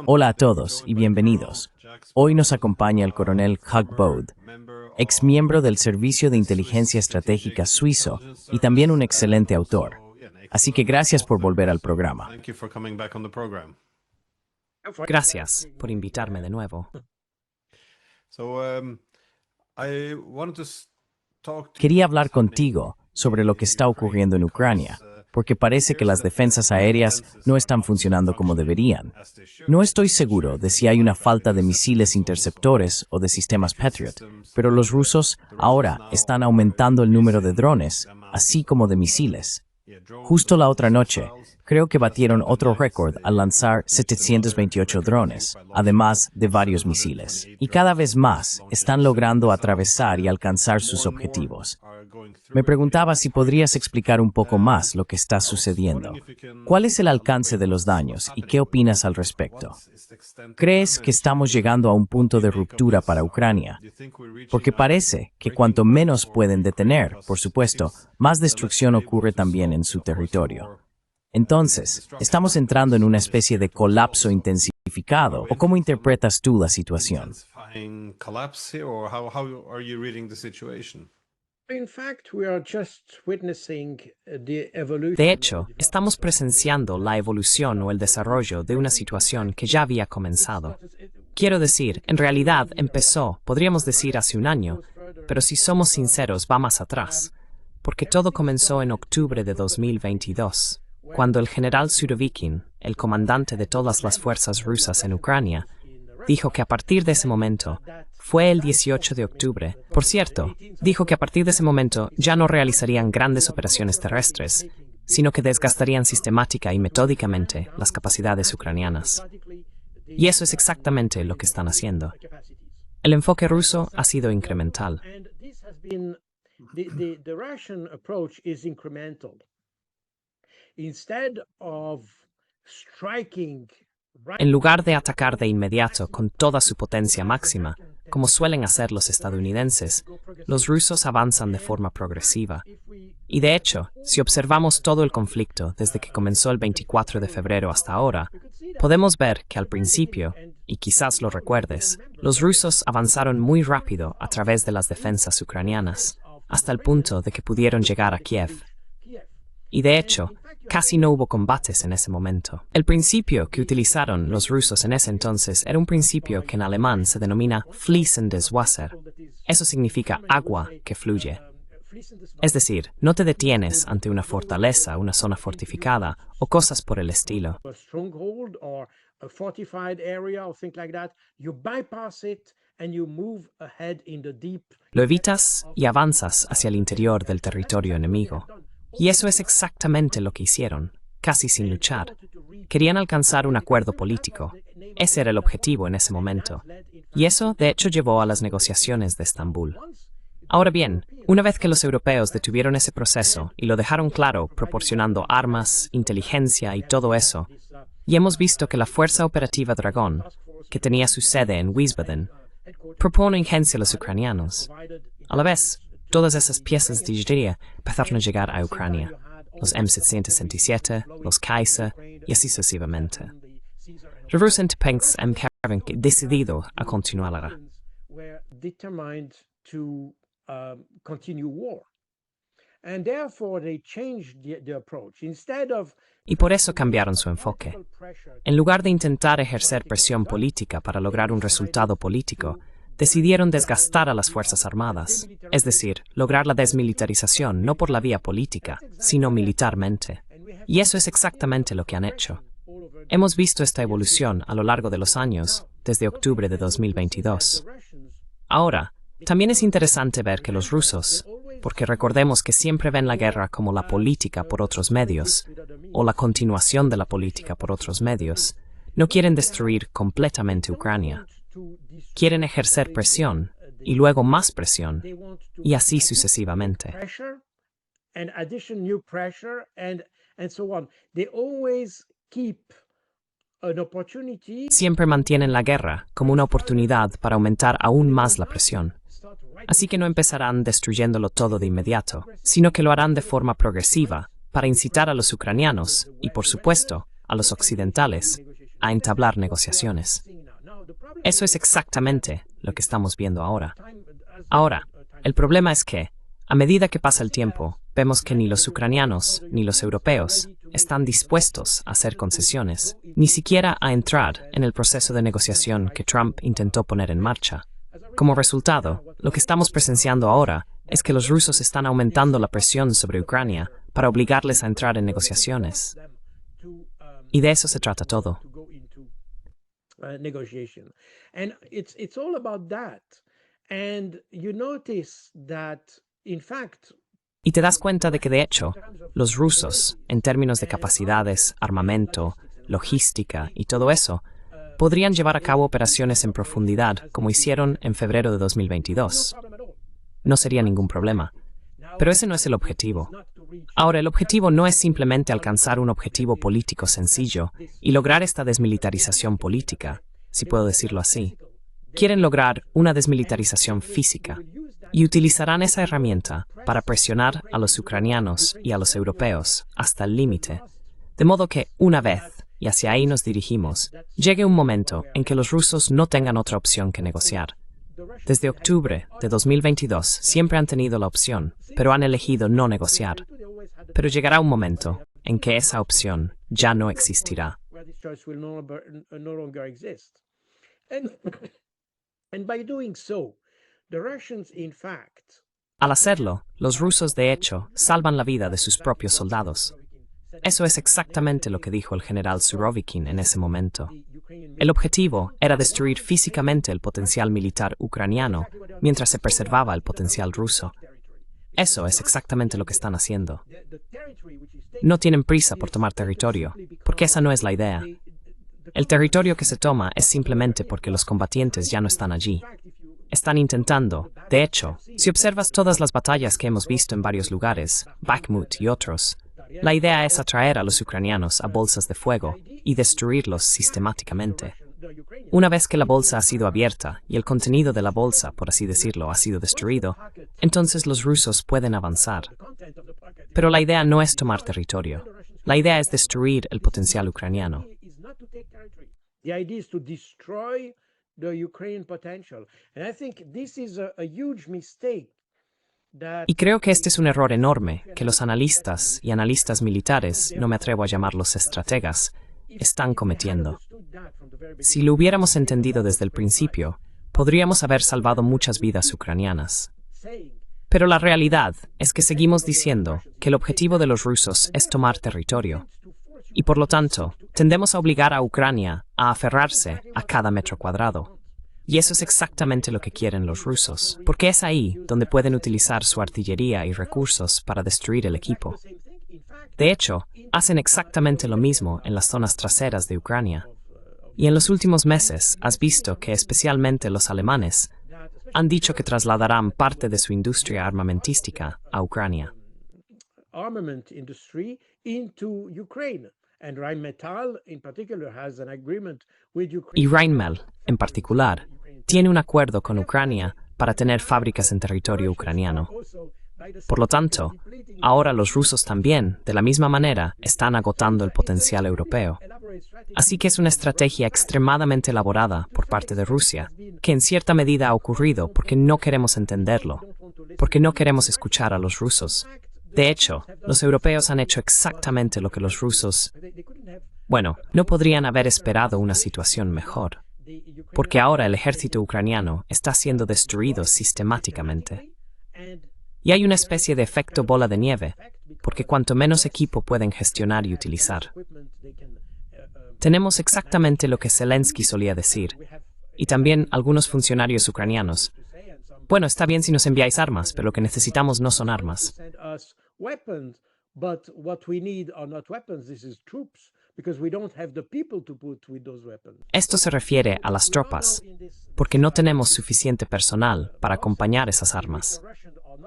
Hola a todos y bienvenidos. Hoy nos acompaña el coronel Hugh Bode, ex miembro del Servicio de Inteligencia Estratégica suizo y también un excelente autor. Así que gracias por volver al programa. Gracias por invitarme de nuevo. Quería hablar contigo sobre lo que está ocurriendo en Ucrania, porque parece que las defensas aéreas no están funcionando como deberían. No estoy seguro de si hay una falta de misiles interceptores o de sistemas Patriot, pero los rusos ahora están aumentando el número de drones, así como de misiles. Justo la otra noche, creo que batieron otro récord al lanzar 728 drones, además de varios misiles. Y cada vez más están logrando atravesar y alcanzar sus objetivos. Me preguntaba si podrías explicar un poco más lo que está sucediendo. ¿Cuál es el alcance de los daños y qué opinas al respecto? ¿Crees que estamos llegando a un punto de ruptura para Ucrania? Porque parece que cuanto menos pueden detener, por supuesto, más destrucción ocurre también en su territorio. Entonces, ¿estamos entrando en una especie de colapso intensificado o cómo interpretas tú la situación? De hecho, estamos presenciando la evolución o el desarrollo de una situación que ya había comenzado. Quiero decir, en realidad empezó, podríamos decir, hace un año, pero si somos sinceros, va más atrás, porque todo comenzó en octubre de 2022, cuando el general Surovikin, el comandante de todas las fuerzas rusas en Ucrania, dijo que a partir de ese momento, fue el 18 de octubre, por cierto, dijo que a partir de ese momento ya no realizarían grandes operaciones terrestres, sino que desgastarían sistemática y metódicamente las capacidades ucranianas. Y eso es exactamente lo que están haciendo. El enfoque ruso ha sido incremental. En lugar de atacar de inmediato con toda su potencia máxima, como suelen hacer los estadounidenses, los rusos avanzan de forma progresiva. Y de hecho, si observamos todo el conflicto desde que comenzó el 24 de febrero hasta ahora, podemos ver que al principio, y quizás lo recuerdes, los rusos avanzaron muy rápido a través de las defensas ucranianas, hasta el punto de que pudieron llegar a Kiev. Y de hecho, casi no hubo combates en ese momento. El principio que utilizaron los rusos en ese entonces era un principio que en alemán se denomina fließendes Wasser. Eso significa agua que fluye. Es decir, no te detienes ante una fortaleza, una zona fortificada o cosas por el estilo. Lo evitas y avanzas hacia el interior del territorio enemigo. Y eso es exactamente lo que hicieron, casi sin luchar. Querían alcanzar un acuerdo político. Ese era el objetivo en ese momento. Y eso, de hecho, llevó a las negociaciones de Estambul. Ahora bien, una vez que los europeos detuvieron ese proceso y lo dejaron claro proporcionando armas, inteligencia y todo eso, y hemos visto que la Fuerza Operativa Dragón, que tenía su sede en Wiesbaden, propone injerencia a los ucranianos. A la vez, todas esas piezas de artillería empezaron a llegar a Ucrania, los M767, los Kaiser y así sucesivamente. Los rusos han decidido a continuar. Y por eso cambiaron su enfoque. En lugar de intentar ejercer presión política para lograr un resultado político, decidieron desgastar a las Fuerzas Armadas, es decir, lograr la desmilitarización no por la vía política, sino militarmente. Y eso es exactamente lo que han hecho. Hemos visto esta evolución a lo largo de los años, desde octubre de 2022. Ahora, también es interesante ver que los rusos, porque recordemos que siempre ven la guerra como la política por otros medios, o la continuación de la política por otros medios, no quieren destruir completamente Ucrania. Quieren ejercer presión, y luego más presión, y así sucesivamente. Siempre mantienen la guerra como una oportunidad para aumentar aún más la presión. Así que no empezarán destruyéndolo todo de inmediato, sino que lo harán de forma progresiva, para incitar a los ucranianos, y por supuesto, a los occidentales, a entablar negociaciones. Eso es exactamente lo que estamos viendo ahora. Ahora, el problema es que, a medida que pasa el tiempo, vemos que ni los ucranianos ni los europeos están dispuestos a hacer concesiones, ni siquiera a entrar en el proceso de negociación que Trump intentó poner en marcha. Como resultado, lo que estamos presenciando ahora es que los rusos están aumentando la presión sobre Ucrania para obligarles a entrar en negociaciones. Y de eso se trata todo. Negotiation. And it's all about that. And you notice that, in fact, Y te das cuenta de que, de hecho, los rusos, en términos de capacidades, armamento, logística y todo eso, podrían llevar a cabo operaciones en profundidad como hicieron en febrero de 2022. No sería ningún problema. Pero ese no es el objetivo. Ahora, el objetivo no es simplemente alcanzar un objetivo político sencillo y lograr esta desmilitarización política, si puedo decirlo así. Quieren lograr una desmilitarización física y utilizarán esa herramienta para presionar a los ucranianos y a los europeos hasta el límite, de modo que, una vez, y hacia ahí nos dirigimos, llegue un momento en que los rusos no tengan otra opción que negociar. Desde octubre de 2022 siempre han tenido la opción, pero han elegido no negociar. Pero llegará un momento en que esa opción ya no existirá. Al hacerlo, los rusos de hecho salvan la vida de sus propios soldados. Eso es exactamente lo que dijo el general Surovikin en ese momento. El objetivo era destruir físicamente el potencial militar ucraniano mientras se preservaba el potencial ruso. Eso es exactamente lo que están haciendo. No tienen prisa por tomar territorio, porque esa no es la idea. El territorio que se toma es simplemente porque los combatientes ya no están allí. Están intentando, de hecho, si observas todas las batallas que hemos visto en varios lugares, Bakhmut y otros, la idea es atraer a los ucranianos a bolsas de fuego y destruirlos sistemáticamente. Una vez que la bolsa ha sido abierta y el contenido de la bolsa, por así decirlo, ha sido destruido, entonces los rusos pueden avanzar. Pero la idea no es tomar territorio. La idea es destruir el potencial ucraniano. Y creo que este es un error enorme que los analistas y analistas militares, no me atrevo a llamarlos estrategas, están cometiendo. Si lo hubiéramos entendido desde el principio, podríamos haber salvado muchas vidas ucranianas. Pero la realidad es que seguimos diciendo que el objetivo de los rusos es tomar territorio. Y por lo tanto, tendemos a obligar a Ucrania a aferrarse a cada metro cuadrado. Y eso es exactamente lo que quieren los rusos, porque es ahí donde pueden utilizar su artillería y recursos para destruir el equipo. De hecho, hacen exactamente lo mismo en las zonas traseras de Ucrania. Y en los últimos meses has visto que especialmente los alemanes han dicho que trasladarán parte de su industria armamentística a Ucrania. Y Rheinmetall, en particular, tiene un acuerdo con Ucrania para tener fábricas en territorio ucraniano. Por lo tanto, ahora los rusos también, de la misma manera, están agotando el potencial europeo. Así que es una estrategia extremadamente elaborada por parte de Rusia, que en cierta medida ha ocurrido porque no queremos entenderlo, porque no queremos escuchar a los rusos. De hecho, los europeos han hecho exactamente lo que los rusos... Bueno, no podrían haber esperado una situación mejor, porque ahora el ejército ucraniano está siendo destruido sistemáticamente. Y hay una especie de efecto bola de nieve, porque cuanto menos equipo pueden gestionar y utilizar. Tenemos exactamente lo que Zelensky solía decir, y también algunos funcionarios ucranianos. Bueno, está bien si nos enviáis armas, pero lo que necesitamos no son armas. Esto se refiere a las tropas, porque no tenemos suficiente personal para acompañar esas armas.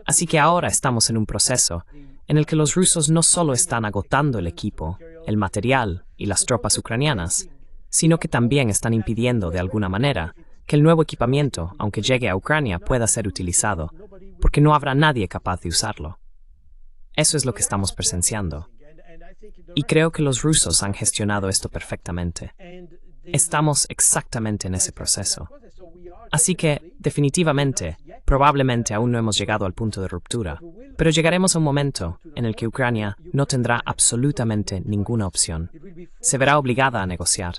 Así que ahora estamos en un proceso en el que los rusos no solo están agotando el equipo, el material y las tropas ucranianas, sino que también están impidiendo de alguna manera que el nuevo equipamiento, aunque llegue a Ucrania, pueda ser utilizado, porque no habrá nadie capaz de usarlo. Eso es lo que estamos presenciando. Y creo que los rusos han gestionado esto perfectamente. Estamos exactamente en ese proceso. Así que, definitivamente, probablemente aún no hemos llegado al punto de ruptura, pero llegaremos a un momento en el que Ucrania no tendrá absolutamente ninguna opción. Se verá obligada a negociar.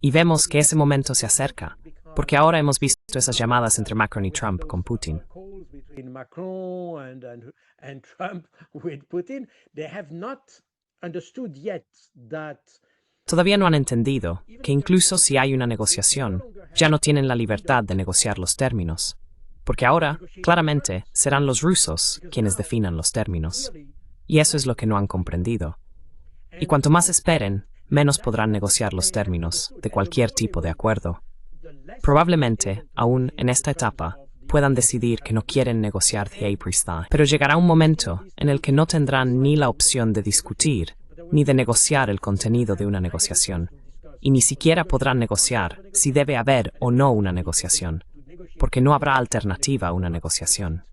Y vemos que ese momento se acerca, porque ahora hemos visto esas llamadas entre Macron y Trump con Putin. Todavía no han entendido que incluso si hay una negociación, ya no tienen la libertad de negociar los términos, porque ahora, claramente, serán los rusos quienes definan los términos. Y eso es lo que no han comprendido. Y cuanto más esperen, menos podrán negociar los términos de cualquier tipo de acuerdo. Probablemente, aún en esta etapa, puedan decidir que no quieren negociar pero llegará un momento en el que no tendrán ni la opción de discutir, ni de negociar el contenido de una negociación, y ni siquiera podrán negociar si debe haber o no una negociación, porque no habrá alternativa a una negociación.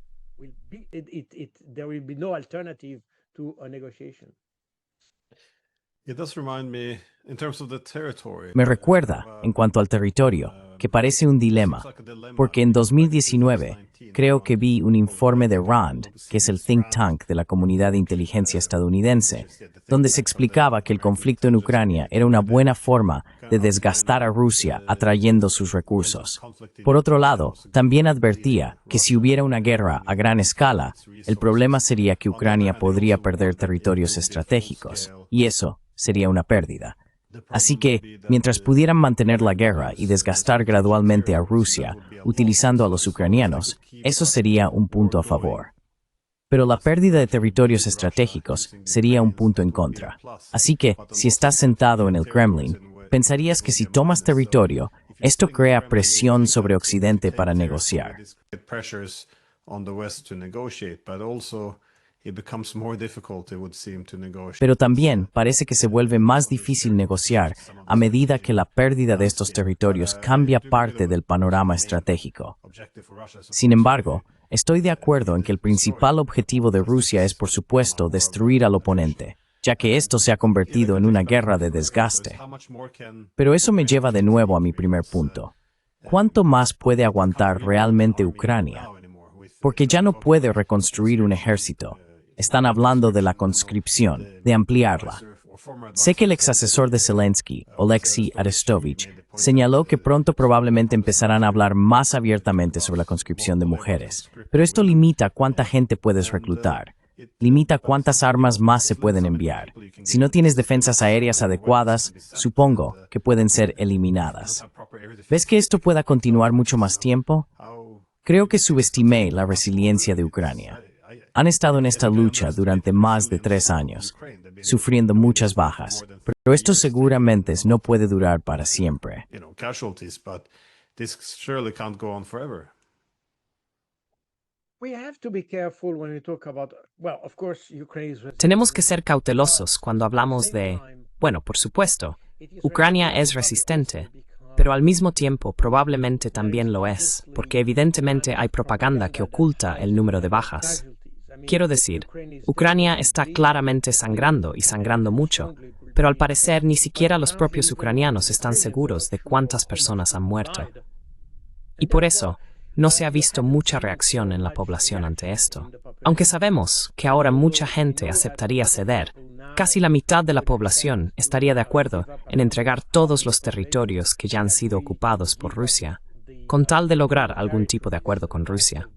Me recuerda, en cuanto al territorio, que parece un dilema, porque en 2019 creo que vi un informe de RAND, que es el think tank de la comunidad de inteligencia estadounidense, donde se explicaba que el conflicto en Ucrania era una buena forma de desgastar a Rusia atrayendo sus recursos. Por otro lado, también advertía que si hubiera una guerra a gran escala, el problema sería que Ucrania podría perder territorios estratégicos, y eso sería una pérdida. Así que, mientras pudieran mantener la guerra y desgastar gradualmente a Rusia, utilizando a los ucranianos, eso sería un punto a favor. Pero la pérdida de territorios estratégicos sería un punto en contra. Así que, si estás sentado en el Kremlin, pensarías que si tomas territorio, esto crea presión sobre Occidente para negociar. Pero también parece que se vuelve más difícil negociar a medida que la pérdida de estos territorios cambia parte del panorama estratégico. Sin embargo, estoy de acuerdo en que el principal objetivo de Rusia es, por supuesto, destruir al oponente, ya que esto se ha convertido en una guerra de desgaste. Pero eso me lleva de nuevo a mi primer punto. ¿Cuánto más puede aguantar realmente Ucrania? Porque ya no puede reconstruir un ejército. Están hablando de la conscripción, de ampliarla. Sé que el exasesor de Zelensky, Oleksiy Arestovich, señaló que pronto probablemente empezarán a hablar más abiertamente sobre la conscripción de mujeres, pero esto limita cuánta gente puedes reclutar, limita cuántas armas más se pueden enviar. Si no tienes defensas aéreas adecuadas, supongo que pueden ser eliminadas. ¿Ves que esto pueda continuar mucho más tiempo? Creo que subestimé la resiliencia de Ucrania. Han estado en esta lucha durante más de 3 años, sufriendo muchas bajas, pero esto seguramente no puede durar para siempre. Tenemos que ser cautelosos cuando hablamos de, bueno, por supuesto, Ucrania es resistente, pero al mismo tiempo probablemente también lo es, porque evidentemente hay propaganda que oculta el número de bajas. Quiero decir, Ucrania está claramente sangrando y sangrando mucho, pero al parecer ni siquiera los propios ucranianos están seguros de cuántas personas han muerto. Y por eso, no se ha visto mucha reacción en la población ante esto. Aunque sabemos que ahora mucha gente aceptaría ceder, casi la mitad de la población estaría de acuerdo en entregar todos los territorios que ya han sido ocupados por Rusia, con tal de lograr algún tipo de acuerdo con Rusia.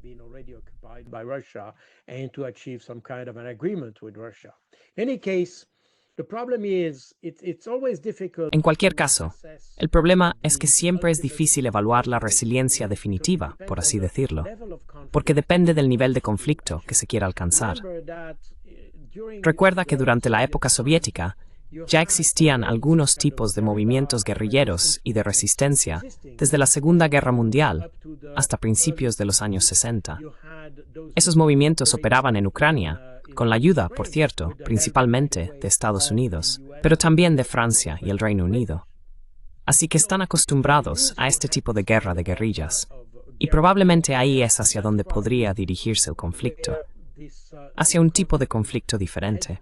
En cualquier caso, el problema es que siempre es difícil evaluar la resiliencia definitiva, por así decirlo, porque depende del nivel de conflicto que se quiera alcanzar. Recuerda que durante la época soviética ya existían algunos tipos de movimientos guerrilleros y de resistencia desde la Segunda Guerra Mundial hasta principios de los años 60. Esos movimientos operaban en Ucrania, con la ayuda, por cierto, principalmente de Estados Unidos, pero también de Francia y el Reino Unido. Así que están acostumbrados a este tipo de guerra de guerrillas, y probablemente ahí es hacia donde podría dirigirse el conflicto, hacia un tipo de conflicto diferente.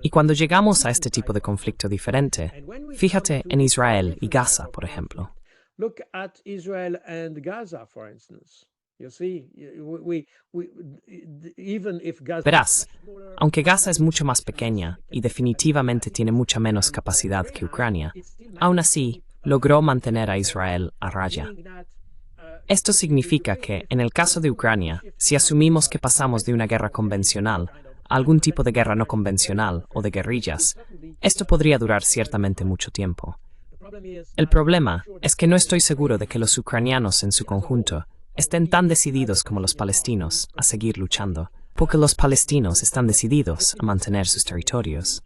Y cuando llegamos a este tipo de conflicto diferente, fíjate en Israel y Gaza, por ejemplo. Look at Israel and Gaza, for instance. You see, even if Gaza. Verás, aunque Gaza es mucho más pequeña y definitivamente tiene mucha menos capacidad que Ucrania, aún así logró mantener a Israel a raya. Esto significa que, en el caso de Ucrania, si asumimos que pasamos de una guerra convencional a algún tipo de guerra no convencional o de guerrillas, esto podría durar ciertamente mucho tiempo. El problema es que no estoy seguro de que los ucranianos en su conjunto estén tan decididos como los palestinos a seguir luchando, porque los palestinos están decididos a mantener sus territorios.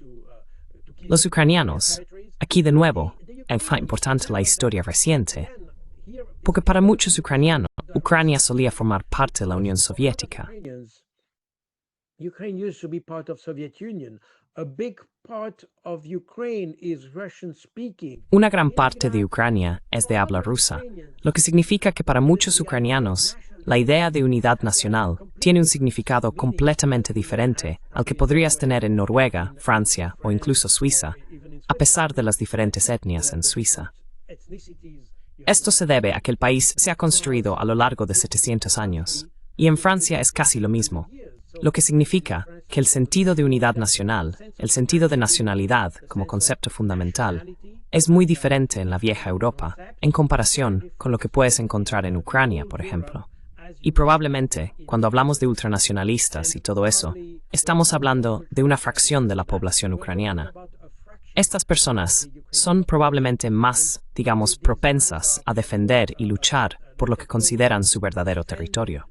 Los ucranianos, aquí de nuevo, es importante la historia reciente, porque para muchos ucranianos, Ucrania solía formar parte de la Unión Soviética. Ukraine used to be part of Soviet Union. A big part of Ukraine is Russian speaking. Una gran parte de Ucrania es de habla rusa, lo que significa que para muchos ucranianos, la idea de unidad nacional tiene un significado completamente diferente al que podrías tener en Noruega, Francia o incluso Suiza, a pesar de las diferentes etnias en Suiza. Esto se debe a que el país se ha construido a lo largo de 700 años, y en Francia es casi lo mismo, lo que significa que el sentido de unidad nacional, el sentido de nacionalidad como concepto fundamental, es muy diferente en la vieja Europa en comparación con lo que puedes encontrar en Ucrania, por ejemplo. Y probablemente, cuando hablamos de ultranacionalistas y todo eso, estamos hablando de una fracción de la población ucraniana. Estas personas son probablemente más, digamos, propensas a defender y luchar por lo que consideran su verdadero territorio.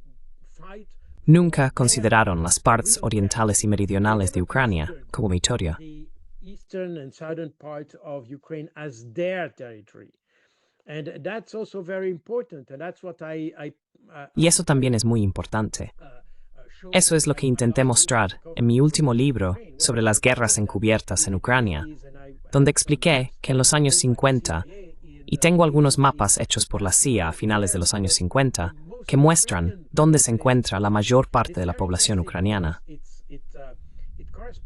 Nunca consideraron las partes orientales y meridionales de Ucrania como territorio. Eastern and southern part of Ukraine as their territory. And that's also very important. And that's what Y eso también es muy importante. Eso es lo que intenté mostrar en mi último libro sobre las guerras encubiertas en Ucrania, donde expliqué que en los años 50, y tengo algunos mapas hechos por la CIA a finales de los años 50, que muestran dónde se encuentra la mayor parte de la población ucraniana.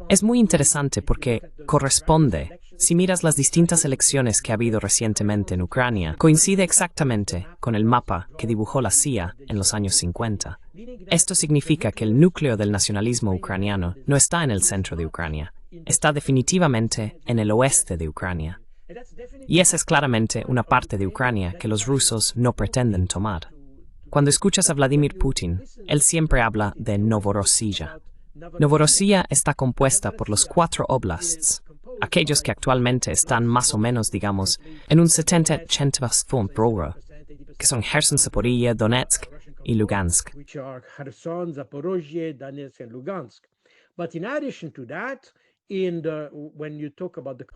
Es muy interesante porque corresponde, si miras las distintas elecciones que ha habido recientemente en Ucrania, coincide exactamente con el mapa que dibujó la CIA en los años 50. Esto significa que el núcleo del nacionalismo ucraniano no está en el centro de Ucrania, está definitivamente en el oeste de Ucrania. Y esa es claramente una parte de Ucrania que los rusos no pretenden tomar. Cuando escuchas a Vladimir Putin, él siempre habla de Novorossiya. Novorossiya está compuesta por los 4 oblasts, aquellos que actualmente están más o menos, digamos, en un 70-80%, que son Kherson, Zaporilla, Donetsk y Lugansk.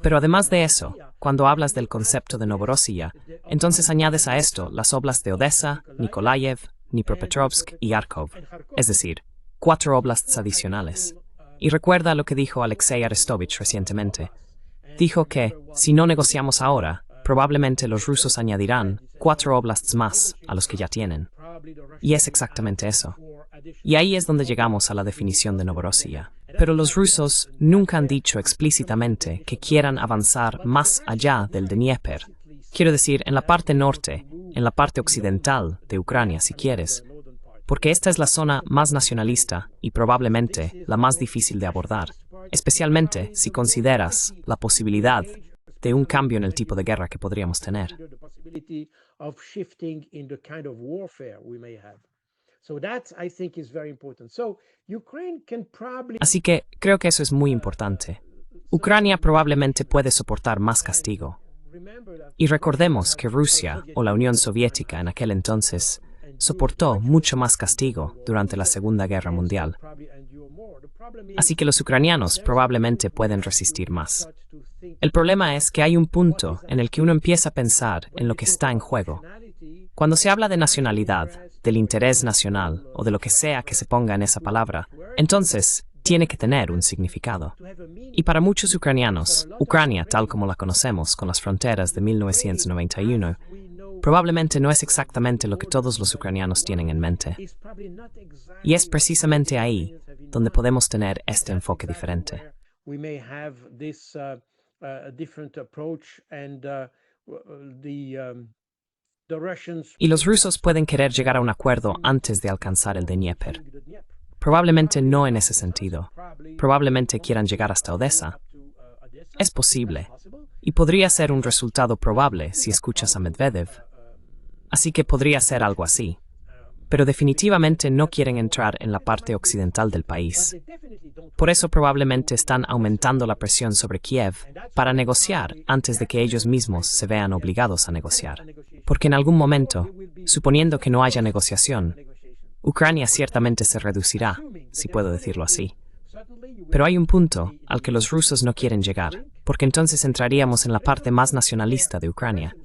Pero además de eso, cuando hablas del concepto de Novorossiya, entonces añades a esto las oblasts de Odessa, Nikolaev, Dnipropetrovsk y Kharkov, es decir, 4 oblasts adicionales. Y recuerda lo que dijo Alexei Arestovich recientemente. Dijo que, si no negociamos ahora, probablemente los rusos añadirán 4 oblasts más a los que ya tienen. Y es exactamente eso. Y ahí es donde llegamos a la definición de Novorossiya. Pero los rusos nunca han dicho explícitamente que quieran avanzar más allá del Dnieper. Quiero decir, en la parte norte, en la parte occidental de Ucrania, si quieres, porque esta es la zona más nacionalista y probablemente la más difícil de abordar, especialmente si consideras la posibilidad de un cambio en el tipo de guerra que podríamos tener. Así que creo que eso es muy importante. Ucrania probablemente puede soportar más castigo. Y recordemos que Rusia, o la Unión Soviética en aquel entonces, soportó mucho más castigo durante la Segunda Guerra Mundial. Así que los ucranianos probablemente pueden resistir más. El problema es que hay un punto en el que uno empieza a pensar en lo que está en juego. Cuando se habla de nacionalidad, del interés nacional o de lo que sea que se ponga en esa palabra, entonces tiene que tener un significado. Y para muchos ucranianos, Ucrania tal como la conocemos con las fronteras de 1991, probablemente no es exactamente lo que todos los ucranianos tienen en mente. Y es precisamente ahí donde podemos tener este enfoque diferente. we may have this different approach, and the Russians. Y los rusos pueden querer llegar a un acuerdo antes de alcanzar el Dnieper. Probablemente no en ese sentido. Probablemente quieran llegar hasta Odessa. Es posible. Y podría ser un resultado probable si escuchas a Medvedev. Así que podría ser algo así. Pero definitivamente no quieren entrar en la parte occidental del país. Por eso probablemente están aumentando la presión sobre Kiev para negociar antes de que ellos mismos se vean obligados a negociar. Porque en algún momento, suponiendo que no haya negociación, Ucrania ciertamente se reducirá, si puedo decirlo así. Pero hay un punto al que los rusos no quieren llegar, porque entonces entraríamos en la parte más nacionalista de Ucrania.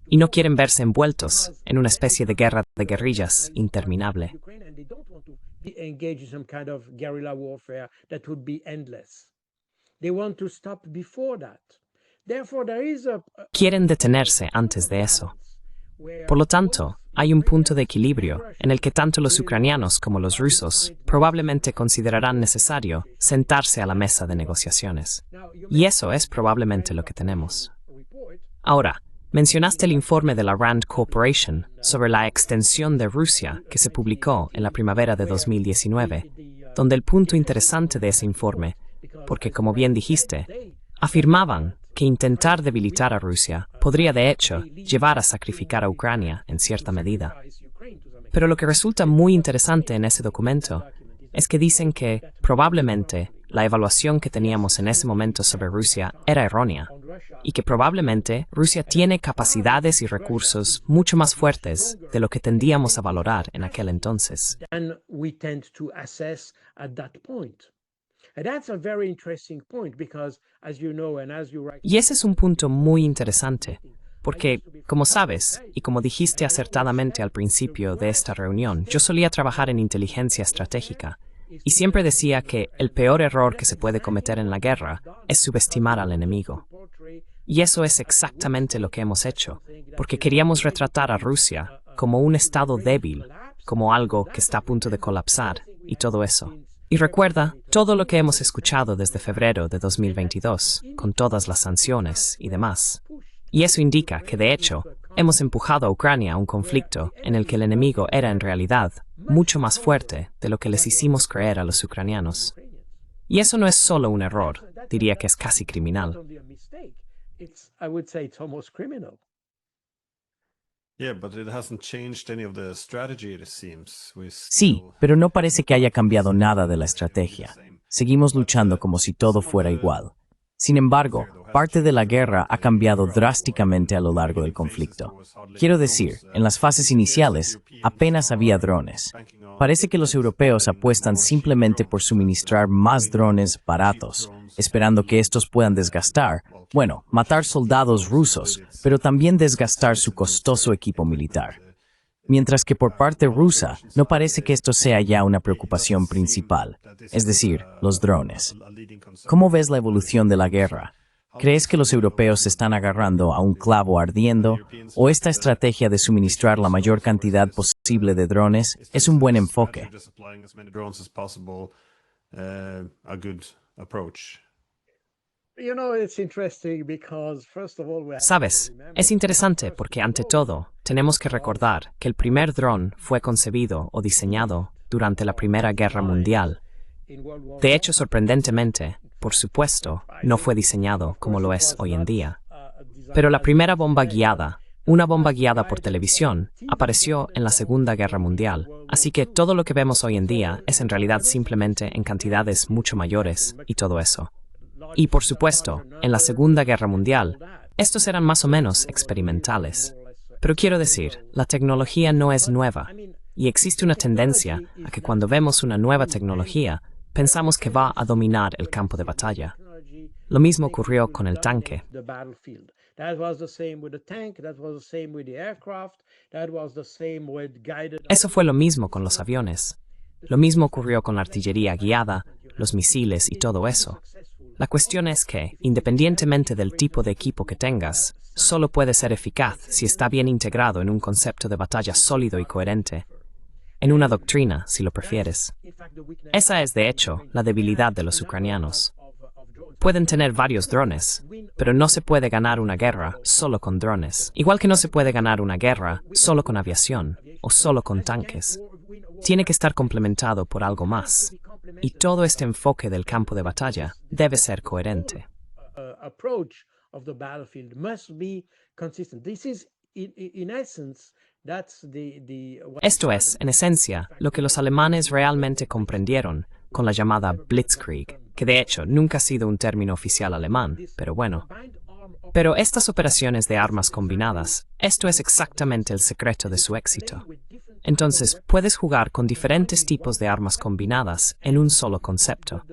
Y no quieren verse envueltos en una especie de guerra de guerrillas interminable. Quieren detenerse antes de eso. Por lo tanto, hay un punto de equilibrio en el que tanto los ucranianos como los rusos probablemente considerarán necesario sentarse a la mesa de negociaciones. Y eso es probablemente lo que tenemos. Ahora, mencionaste el informe de la Rand Corporation sobre la extensión de Rusia que se publicó en la primavera de 2019, donde el punto interesante de ese informe, porque como bien dijiste, afirmaban que intentar debilitar a Rusia podría de hecho llevar a sacrificar a Ucrania en cierta medida. Pero lo que resulta muy interesante en ese documento es que dicen que probablemente la evaluación que teníamos en ese momento sobre Rusia era errónea y que probablemente Rusia tiene capacidades y recursos mucho más fuertes de lo que tendíamos a valorar en aquel entonces. Y ese es un punto muy interesante, porque, como sabes, y como dijiste acertadamente al principio de esta reunión, yo solía trabajar en inteligencia estratégica, y siempre decía que el peor error que se puede cometer en la guerra es subestimar al enemigo. Y eso es exactamente lo que hemos hecho, porque queríamos retratar a Rusia como un estado débil, como algo que está a punto de colapsar, y todo eso. Y recuerda todo lo que hemos escuchado desde febrero de 2022, con todas las sanciones y demás. Y eso indica que, de hecho, hemos empujado a Ucrania a un conflicto en el que el enemigo era en realidad mucho más fuerte de lo que les hicimos creer a los ucranianos. Y eso no es solo un error, diría que es casi criminal. Sí, pero no parece que haya cambiado nada de la estrategia. Seguimos luchando como si todo fuera igual. Sin embargo, parte de la guerra ha cambiado drásticamente a lo largo del conflicto. Quiero decir, en las fases iniciales, apenas había drones. Parece que los europeos apuestan simplemente por suministrar más drones baratos, esperando que estos puedan matar soldados rusos, pero también desgastar su costoso equipo militar. Mientras que por parte rusa, no parece que esto sea ya una preocupación principal, es decir, los drones. ¿Cómo ves la evolución de la guerra? ¿Crees que los europeos se están agarrando a un clavo ardiendo, o esta estrategia de suministrar la mayor cantidad posible de drones es un buen enfoque? Sabes, es interesante porque ante todo, tenemos que recordar que el primer dron fue concebido o diseñado durante la Primera Guerra Mundial. De hecho, sorprendentemente, por supuesto, no fue diseñado como lo es hoy en día. Pero la primera bomba guiada, una bomba guiada por televisión, apareció en la Segunda Guerra Mundial. Así que todo lo que vemos hoy en día es en realidad simplemente en cantidades mucho mayores y todo eso. Y por supuesto, en la Segunda Guerra Mundial, estos eran más o menos experimentales. Pero quiero decir, la tecnología no es nueva, y existe una tendencia a que cuando vemos una nueva tecnología, pensamos que va a dominar el campo de batalla. Lo mismo ocurrió con el tanque. Eso fue lo mismo con los aviones. Lo mismo ocurrió con la artillería guiada, los misiles y todo eso. La cuestión es que, independientemente del tipo de equipo que tengas, solo puede ser eficaz si está bien integrado en un concepto de batalla sólido y coherente, en una doctrina, si lo prefieres. Esa es, de hecho, la debilidad de los ucranianos. Pueden tener varios drones, pero no se puede ganar una guerra solo con drones. Igual que no se puede ganar una guerra solo con aviación o solo con tanques. Tiene que estar complementado por algo más. Y todo este enfoque del campo de batalla debe ser coherente. Esto es, en esencia, lo que los alemanes realmente comprendieron con la llamada Blitzkrieg, que de hecho nunca ha sido un término oficial alemán, pero bueno. Pero estas operaciones de armas combinadas, esto es exactamente el secreto de su éxito. Entonces, puedes jugar con diferentes tipos de armas combinadas en un solo concepto.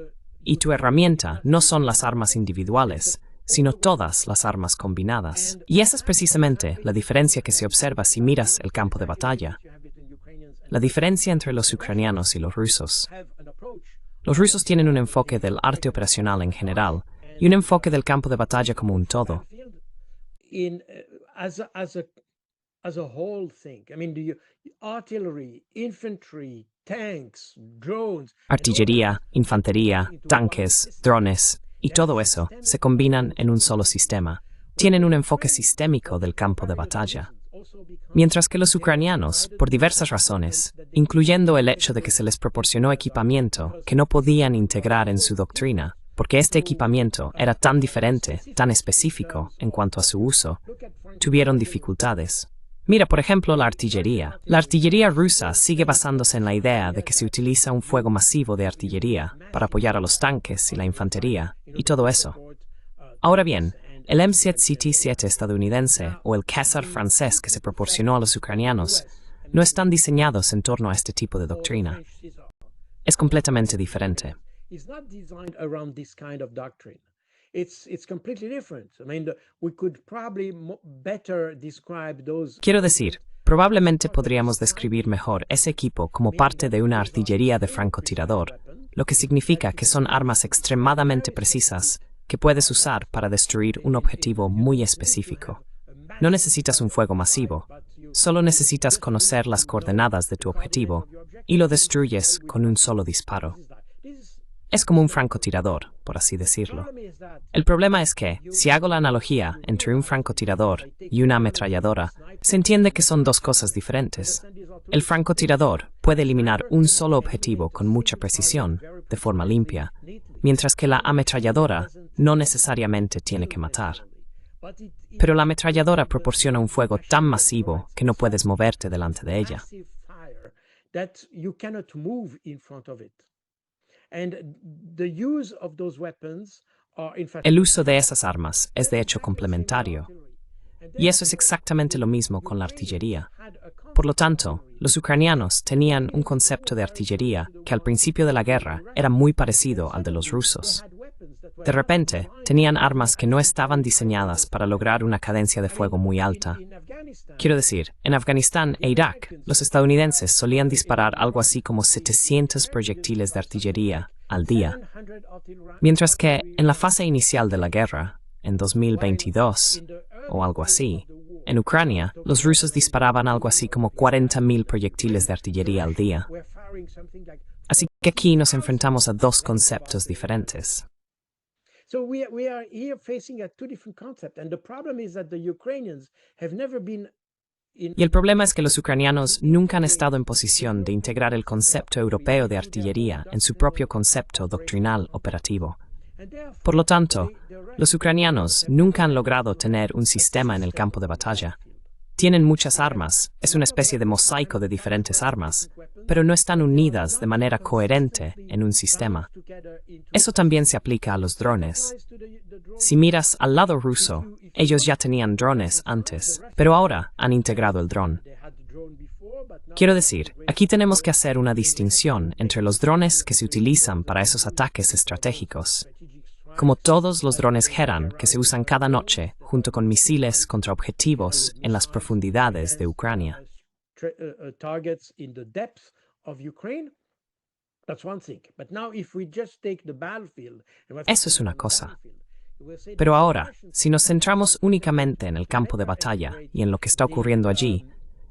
Y tu herramienta no son las armas individuales, sino todas las armas combinadas. Y esa es precisamente la diferencia que se observa si miras el campo de batalla. La diferencia entre los ucranianos y los rusos. Los rusos tienen un enfoque del arte operacional en general y un enfoque del campo de batalla como un todo. Artillería, infantería, tanques, drones y todo eso se combinan en un solo sistema. Tienen un enfoque sistémico del campo de batalla. Mientras que los ucranianos, por diversas razones, incluyendo el hecho de que se les proporcionó equipamiento que no podían integrar en su doctrina, porque este equipamiento era tan diferente, tan específico en cuanto a su uso, tuvieron dificultades. Mira, por ejemplo, la artillería. La artillería rusa sigue basándose en la idea de que se utiliza un fuego masivo de artillería para apoyar a los tanques y la infantería, y todo eso. Ahora bien, el M7CT7 estadounidense o el Caesar francés que se proporcionó a los ucranianos no están diseñados en torno a este tipo de doctrina. Es completamente diferente. Quiero decir, probablemente podríamos describir mejor ese equipo como parte de una artillería de francotirador, lo que significa que son armas extremadamente precisas que puedes usar para destruir un objetivo muy específico. No necesitas un fuego masivo, solo necesitas conocer las coordenadas de tu objetivo y lo destruyes con un solo disparo. Es como un francotirador, por así decirlo. El problema es que, si hago la analogía entre un francotirador y una ametralladora, se entiende que son dos cosas diferentes. El francotirador puede eliminar un solo objetivo con mucha precisión, de forma limpia, mientras que la ametralladora no necesariamente tiene que matar. Pero la ametralladora proporciona un fuego tan masivo que no puedes moverte delante de ella. El uso de esas armas es de hecho complementario. Y eso es exactamente lo mismo con la artillería. Por lo tanto, los ucranianos tenían un concepto de artillería que al principio de la guerra era muy parecido al de los rusos. De repente, tenían armas que no estaban diseñadas para lograr una cadencia de fuego muy alta. Quiero decir, en Afganistán e Irak, los estadounidenses solían disparar algo así como 700 proyectiles de artillería al día, mientras que en la fase inicial de la guerra, en 2022 o algo así, en Ucrania, los rusos disparaban algo así como 40.000 proyectiles de artillería al día. Así que aquí nos enfrentamos a dos conceptos diferentes. Y el problema es que los ucranianos nunca han estado en posición de integrar el concepto europeo de artillería en su propio concepto doctrinal operativo. Por lo tanto, los ucranianos nunca han logrado tener un sistema en el campo de batalla. Tienen muchas armas, es una especie de mosaico de diferentes armas, pero no están unidas de manera coherente en un sistema. Eso también se aplica a los drones. Si miras al lado ruso, ellos ya tenían drones antes, pero ahora han integrado el dron. Quiero decir, aquí tenemos que hacer una distinción entre los drones que se utilizan para esos ataques estratégicos, como todos los drones Geran que se usan cada noche junto con misiles contra objetivos en las profundidades de Ucrania. Eso es una cosa. Pero ahora, si nos centramos únicamente en el campo de batalla y en lo que está ocurriendo allí,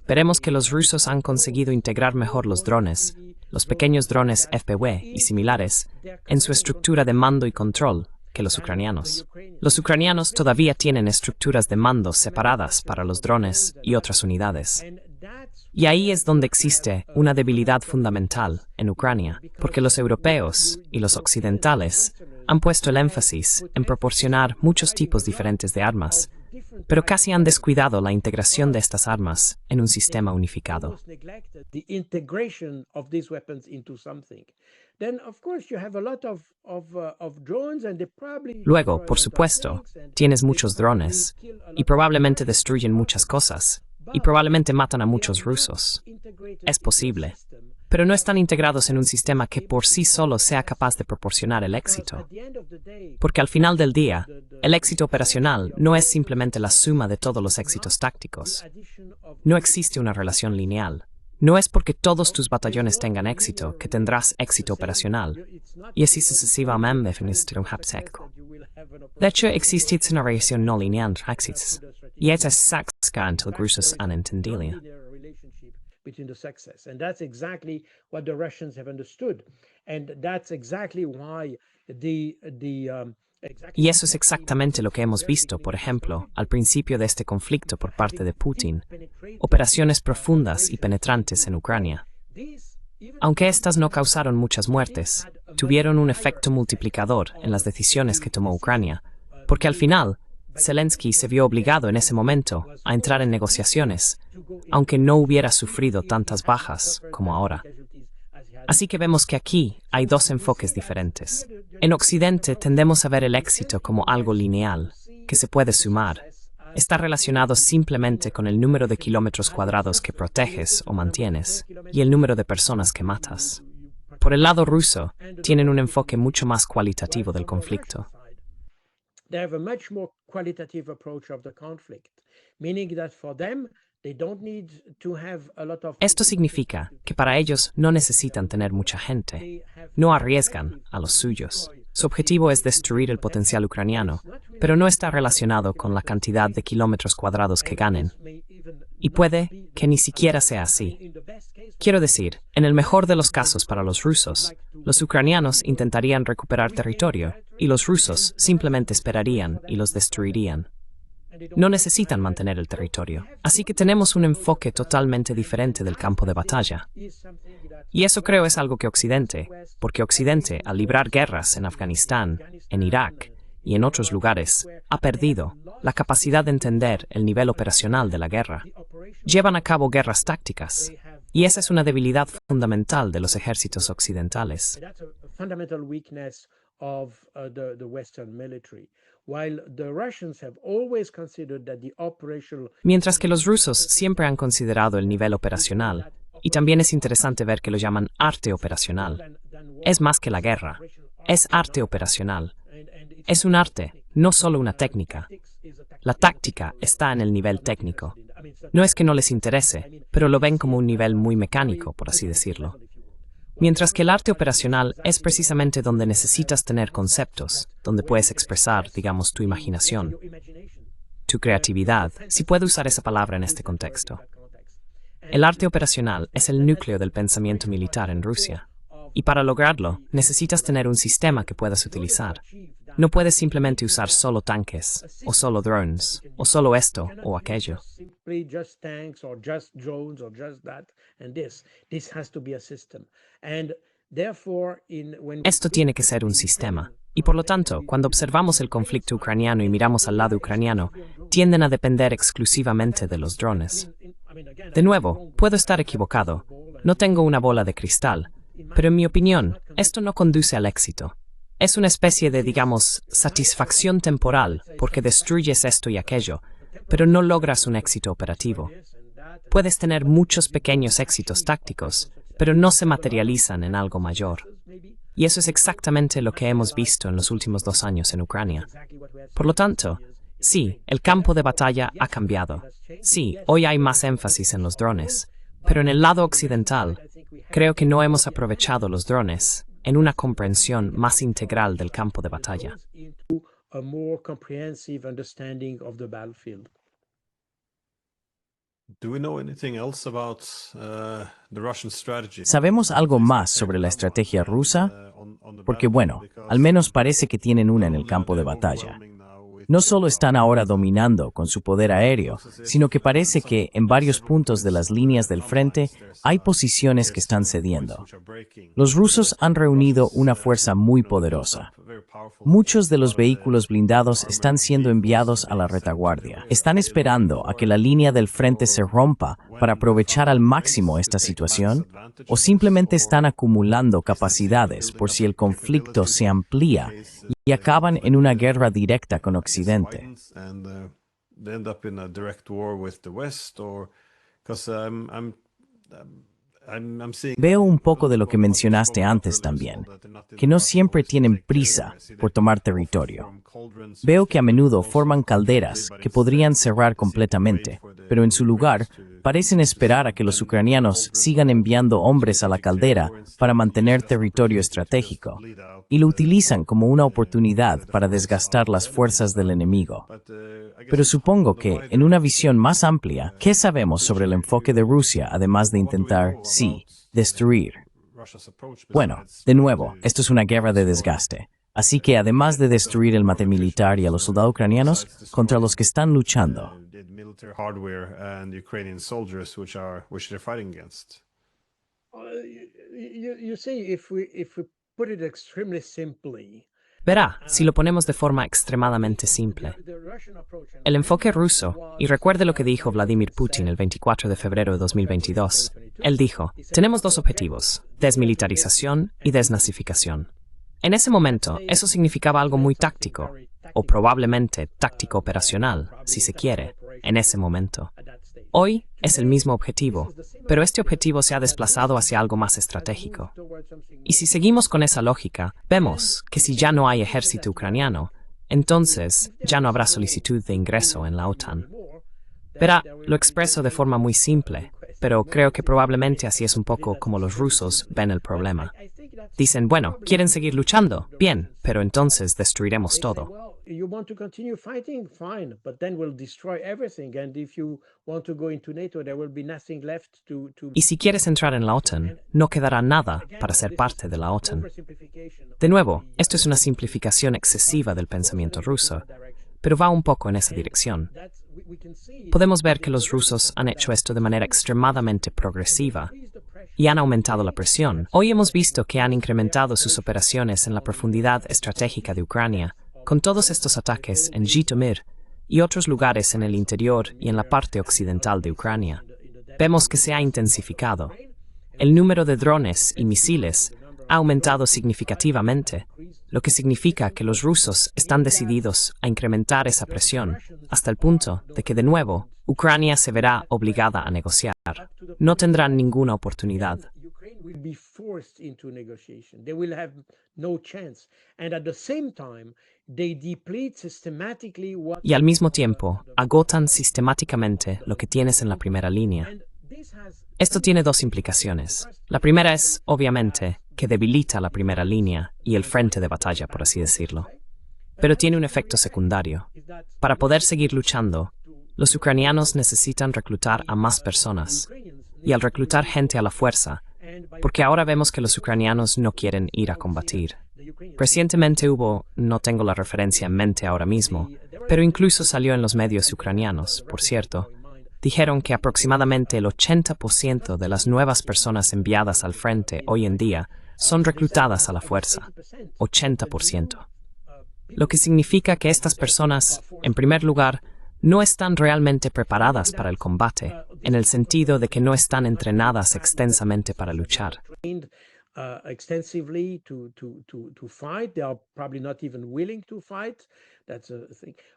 veremos que los rusos han conseguido integrar mejor los drones, los pequeños drones FPV y similares, en su estructura de mando y control, que los ucranianos. Los ucranianos todavía tienen estructuras de mando separadas para los drones y otras unidades. Y ahí es donde existe una debilidad fundamental en Ucrania, porque los europeos y los occidentales han puesto el énfasis en proporcionar muchos tipos diferentes de armas, pero casi han descuidado la integración de estas armas en un sistema unificado. Luego, por supuesto, tienes muchos drones y probablemente destruyen muchas cosas y probablemente matan a muchos rusos. Es posible, pero no están integrados en un sistema que por sí solo sea capaz de proporcionar el éxito. Porque al final del día, el éxito operacional no es simplemente la suma de todos los éxitos tácticos. No existe una relación lineal. No es porque todos tus batallones tengan éxito que tendrás éxito operacional, y así sucesivamente en un hapsecco. De hecho, existe una relación no lineal entre éxitos, y esta es saxca entre grusos anentendilia. Between the sexes. And that's exactly what the Russians have understood. And that's exactly why Y eso es exactamente lo que hemos visto, por ejemplo, al principio de este conflicto por parte de Putin, operaciones profundas y penetrantes en Ucrania. Aunque estas no causaron muchas muertes, tuvieron un efecto multiplicador en las decisiones que tomó Ucrania, porque al final, Zelensky se vio obligado en ese momento a entrar en negociaciones, aunque no hubiera sufrido tantas bajas como ahora. Así que vemos que aquí hay dos enfoques diferentes. En Occidente tendemos a ver el éxito como algo lineal, que se puede sumar. Está relacionado simplemente con el número de kilómetros cuadrados que proteges o mantienes y el número de personas que matas. Por el lado ruso, tienen un enfoque mucho más cualitativo del conflicto. They have a much more qualitative approach of the conflict, meaning that for them they don't need to have a lot of. Esto significa que para ellos no necesitan tener mucha gente, no arriesgan a los suyos. Su objetivo es destruir el potencial ucraniano, pero no está relacionado con la cantidad de kilómetros cuadrados que ganen. Y puede que ni siquiera sea así. Quiero decir, en el mejor de los casos para los rusos, los ucranianos intentarían recuperar territorio y los rusos simplemente esperarían y los destruirían. No necesitan mantener el territorio, así que tenemos un enfoque totalmente diferente del campo de batalla. Y eso creo es algo que Occidente, porque Occidente, al librar guerras en Afganistán, en Irak y en otros lugares, ha perdido la capacidad de entender el nivel operacional de la guerra. Llevan a cabo guerras tácticas, y esa es una debilidad fundamental de los ejércitos occidentales. Mientras que los rusos siempre han considerado el nivel operacional, y también es interesante ver que lo llaman arte operacional. Es más que la guerra, es arte operacional. Es un arte, no solo una técnica. La táctica está en el nivel técnico. No es que no les interese, pero lo ven como un nivel muy mecánico, por así decirlo. Mientras que el arte operacional es precisamente donde necesitas tener conceptos, donde puedes expresar, digamos, tu imaginación, tu creatividad, si puedo usar esa palabra en este contexto. El arte operacional es el núcleo del pensamiento militar en Rusia, y para lograrlo necesitas tener un sistema que puedas utilizar. No puedes simplemente usar solo tanques, o solo drones, o solo esto o aquello. Esto tiene que ser un sistema. Y por lo tanto, cuando observamos el conflicto ucraniano y miramos al lado ucraniano, tienden a depender exclusivamente de los drones. De nuevo, puedo estar equivocado. No tengo una bola de cristal. Pero en mi opinión, esto no conduce al éxito. Es una especie de, digamos, satisfacción temporal, porque destruyes esto y aquello, pero no logras un éxito operativo. Puedes tener muchos pequeños éxitos tácticos, pero no se materializan en algo mayor. Y eso es exactamente lo que hemos visto en los últimos 2 años en Ucrania. Por lo tanto, sí, el campo de batalla ha cambiado. Sí, hoy hay más énfasis en los drones, pero en el lado occidental, creo que no hemos aprovechado los drones en una comprensión más integral del campo de batalla. ¿Sabemos algo más sobre la estrategia rusa? Porque bueno, al menos parece que tienen una en el campo de batalla. No solo están ahora dominando con su poder aéreo, sino que parece que en varios puntos de las líneas del frente hay posiciones que están cediendo. Los rusos han reunido una fuerza muy poderosa. Muchos de los vehículos blindados están siendo enviados a la retaguardia. ¿Están esperando a que la línea del frente se rompa para aprovechar al máximo esta situación? ¿O simplemente están acumulando capacidades por si el conflicto se amplía y acaban en una guerra directa con Occidente? Veo un poco de lo que mencionaste antes también, que no siempre tienen prisa por tomar territorio. Veo que a menudo forman calderas que podrían cerrar completamente, pero en su lugar parecen esperar a que los ucranianos sigan enviando hombres a la caldera para mantener territorio estratégico, y lo utilizan como una oportunidad para desgastar las fuerzas del enemigo. Pero supongo que, en una visión más amplia, ¿qué sabemos sobre el enfoque de Rusia además de intentar, sí, destruir? Bueno, de nuevo, esto es una guerra de desgaste. Así que además de destruir el material militar y a los soldados ucranianos, contra los que están luchando. Verá, si lo ponemos de forma extremadamente simple. El enfoque ruso, y recuerde lo que dijo Vladimir Putin el 24 de febrero de 2022, él dijo, tenemos dos objetivos, desmilitarización y desnazificación. En ese momento, eso significaba algo muy táctico, o probablemente táctico operacional, si se quiere, en ese momento. Hoy es el mismo objetivo, pero este objetivo se ha desplazado hacia algo más estratégico. Y si seguimos con esa lógica, vemos que si ya no hay ejército ucraniano, entonces ya no habrá solicitud de ingreso en la OTAN. Verá, lo expreso de forma muy simple, pero creo que probablemente así es un poco como los rusos ven el problema. Dicen, bueno, ¿quieren seguir luchando? Bien, pero entonces destruiremos todo. Y si quieres entrar en la OTAN, no quedará nada para ser parte de la OTAN. De nuevo, esto es una simplificación excesiva del pensamiento ruso, pero va un poco en esa dirección. Podemos ver que los rusos han hecho esto de manera extremadamente progresiva y han aumentado la presión. Hoy hemos visto que han incrementado sus operaciones en la profundidad estratégica de Ucrania, con todos estos ataques en Zhytomyr y otros lugares en el interior y en la parte occidental de Ucrania. Vemos que se ha intensificado. El número de drones y misiles ha aumentado significativamente, lo que significa que los rusos están decididos a incrementar esa presión, hasta el punto de que, de nuevo, Ucrania se verá obligada a negociar. No tendrán ninguna oportunidad. Y al mismo tiempo, agotan sistemáticamente lo que tienes en la primera línea. Esto tiene dos implicaciones. La primera es, obviamente, que debilita la primera línea y el frente de batalla, por así decirlo. Pero tiene un efecto secundario. Para poder seguir luchando, los ucranianos necesitan reclutar a más personas, y al reclutar gente a la fuerza, porque ahora vemos que los ucranianos no quieren ir a combatir. Recientemente hubo, no tengo la referencia en mente ahora mismo, pero incluso salió en los medios ucranianos, por cierto, dijeron que aproximadamente el 80% de las nuevas personas enviadas al frente hoy en día son reclutadas a la fuerza. 80%. Lo que significa que estas personas, en primer lugar, no están realmente preparadas para el combate, en el sentido de que no están entrenadas extensamente para luchar.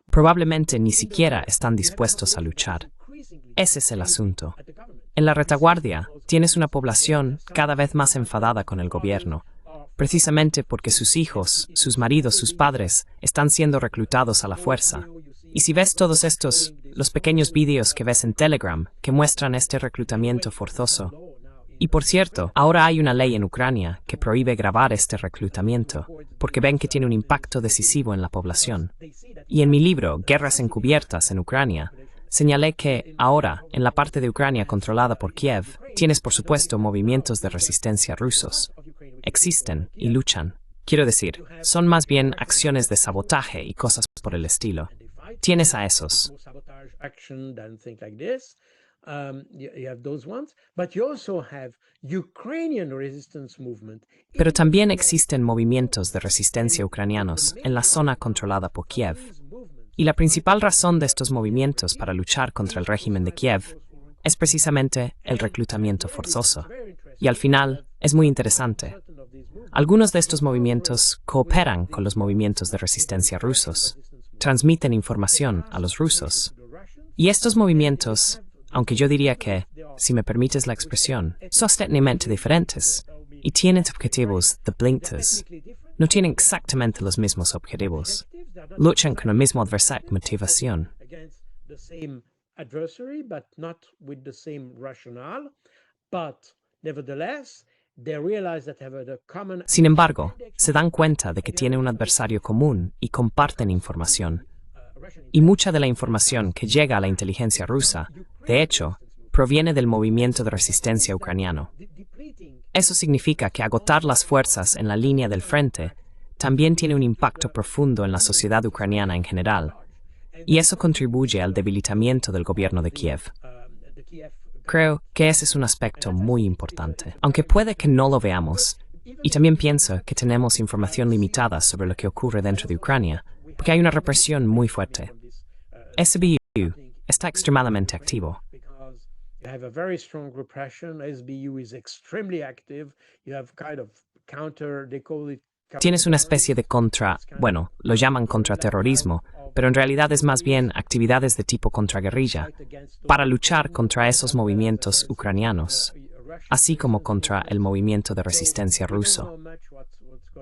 Probablemente ni siquiera están dispuestos a luchar. Ese es el asunto. En la retaguardia tienes una población cada vez más enfadada con el gobierno, precisamente porque sus hijos, sus maridos, sus padres están siendo reclutados a la fuerza. Y si ves todos estos, los pequeños vídeos que ves en Telegram que muestran este reclutamiento forzoso. Y por cierto, ahora hay una ley en Ucrania que prohíbe grabar este reclutamiento, porque ven que tiene un impacto decisivo en la población. Y en mi libro, Guerras encubiertas en Ucrania, señalé que, ahora, en la parte de Ucrania controlada por Kiev, tienes por supuesto movimientos de resistencia rusos. Existen y luchan. Quiero decir, son más bien acciones de sabotaje y cosas por el estilo. Tienes a esos. Pero también existen movimientos de resistencia ucranianos en la zona controlada por Kiev. Y la principal razón de estos movimientos para luchar contra el régimen de Kiev es precisamente el reclutamiento forzoso. Y al final, es muy interesante. Algunos de estos movimientos cooperan con los movimientos de resistencia rusos, transmiten información a los rusos. Y estos movimientos, aunque yo diría que, si me permites la expresión, son técnicamente diferentes y tienen objetivos distintos, no tienen exactamente los mismos objetivos. Luchan con el mismo adversario de motivación. Sin embargo, se dan cuenta de que tienen un adversario común y comparten información. Y mucha de la información que llega a la inteligencia rusa, de hecho, proviene del movimiento de resistencia ucraniano. Eso significa que agotar las fuerzas en la línea del frente también tiene un impacto profundo en la sociedad ucraniana en general, y eso contribuye al debilitamiento del gobierno de Kiev. Creo que ese es un aspecto muy importante, aunque puede que no lo veamos, y también pienso que tenemos información limitada sobre lo que ocurre dentro de Ucrania, porque hay una represión muy fuerte. SBU está extremadamente activo. Tienes una especie de lo llaman contraterrorismo, pero en realidad es más bien actividades de tipo contraguerrilla, para luchar contra esos movimientos ucranianos, así como contra el movimiento de resistencia ruso.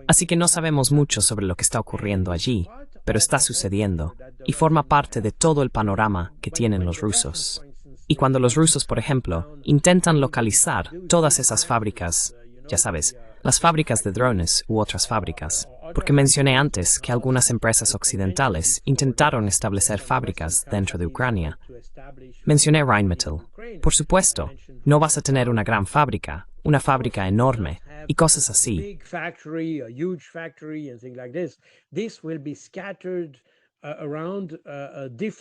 Así que no sabemos mucho sobre lo que está ocurriendo allí, pero está sucediendo, y forma parte de todo el panorama que tienen los rusos. Y cuando los rusos, por ejemplo, intentan localizar todas esas fábricas, ya sabes, las fábricas de drones u otras fábricas, porque mencioné antes que algunas empresas occidentales intentaron establecer fábricas dentro de Ucrania. Mencioné Rheinmetall. Por supuesto, no vas a tener una gran fábrica, una fábrica enorme, y cosas así.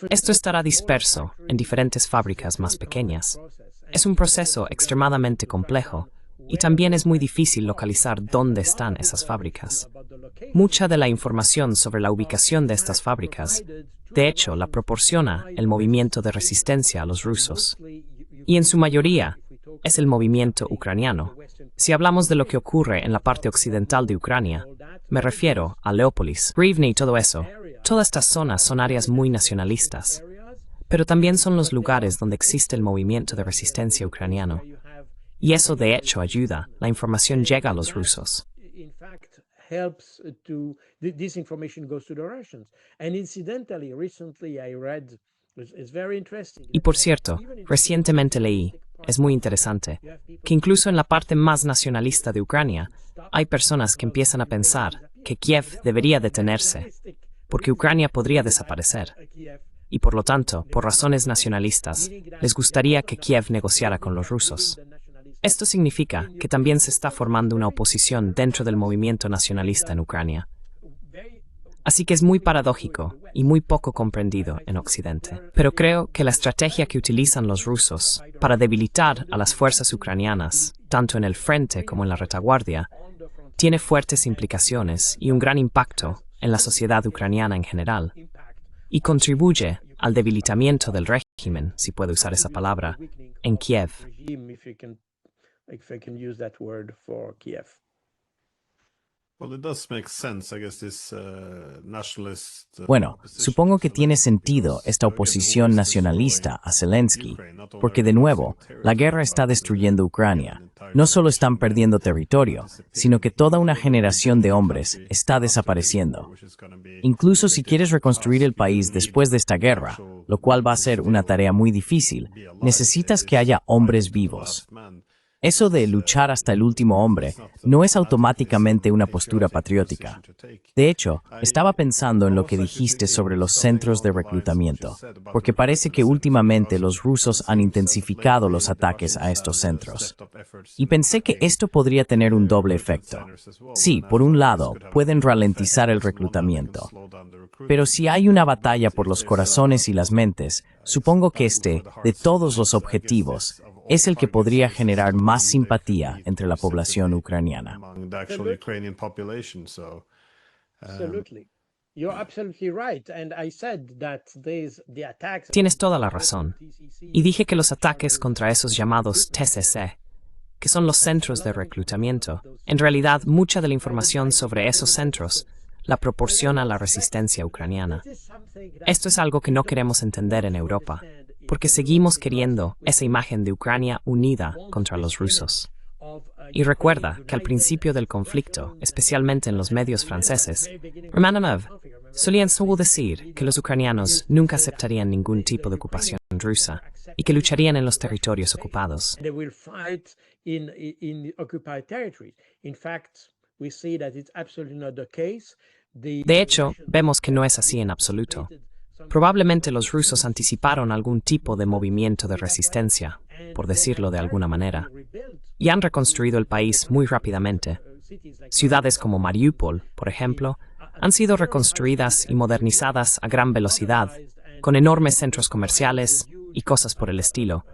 Esto estará disperso en diferentes fábricas más pequeñas. Es un proceso extremadamente complejo, y también es muy difícil localizar dónde están esas fábricas. Mucha de la información sobre la ubicación de estas fábricas, de hecho, la proporciona el movimiento de resistencia a los rusos. Y en su mayoría, es el movimiento ucraniano. Si hablamos de lo que ocurre en la parte occidental de Ucrania, me refiero a Leópolis, Rivne y todo eso. Todas estas zonas son áreas muy nacionalistas, pero también son los lugares donde existe el movimiento de resistencia ucraniano. Y eso de hecho ayuda, la información llega a los rusos. Y por cierto, recientemente leí, es muy interesante, que incluso en la parte más nacionalista de Ucrania, hay personas que empiezan a pensar que Kiev debería detenerse, porque Ucrania podría desaparecer. Y por lo tanto, por razones nacionalistas, les gustaría que Kiev negociara con los rusos. Esto significa que también se está formando una oposición dentro del movimiento nacionalista en Ucrania. Así que es muy paradójico y muy poco comprendido en Occidente. Pero creo que la estrategia que utilizan los rusos para debilitar a las fuerzas ucranianas, tanto en el frente como en la retaguardia, tiene fuertes implicaciones y un gran impacto en la sociedad ucraniana en general, y contribuye al debilitamiento del régimen, si puedo usar esa palabra, en Kiev. Bueno, supongo que tiene sentido esta oposición nacionalista a Zelensky, porque de nuevo, la guerra está destruyendo Ucrania. No solo están perdiendo territorio, sino que toda una generación de hombres está desapareciendo. Incluso si quieres reconstruir el país después de esta guerra, lo cual va a ser una tarea muy difícil, necesitas que haya hombres vivos. Eso de luchar hasta el último hombre no es automáticamente una postura patriótica. De hecho, estaba pensando en lo que dijiste sobre los centros de reclutamiento, porque parece que últimamente los rusos han intensificado los ataques a estos centros. Y pensé que esto podría tener un doble efecto. Sí, por un lado, pueden ralentizar el reclutamiento. Pero si hay una batalla por los corazones y las mentes, supongo que de todos los objetivos, es el que podría generar más simpatía entre la población ucraniana. Tienes toda la razón. Y dije que los ataques contra esos llamados TCC, que son los centros de reclutamiento, en realidad mucha de la información sobre esos centros la proporciona la resistencia ucraniana. Esto es algo que no queremos entender en Europa, porque seguimos queriendo esa imagen de Ucrania unida contra los rusos. Y recuerda que al principio del conflicto, especialmente en los medios franceses, Romanov solían solo decir que los ucranianos nunca aceptarían ningún tipo de ocupación rusa y que lucharían en los territorios ocupados. De hecho, vemos que no es así en absoluto. Probablemente los rusos anticiparon algún tipo de movimiento de resistencia, por decirlo de alguna manera, y han reconstruido el país muy rápidamente. Ciudades como Mariupol, por ejemplo, han sido reconstruidas y modernizadas a gran velocidad, con enormes centros comerciales y cosas por el estilo,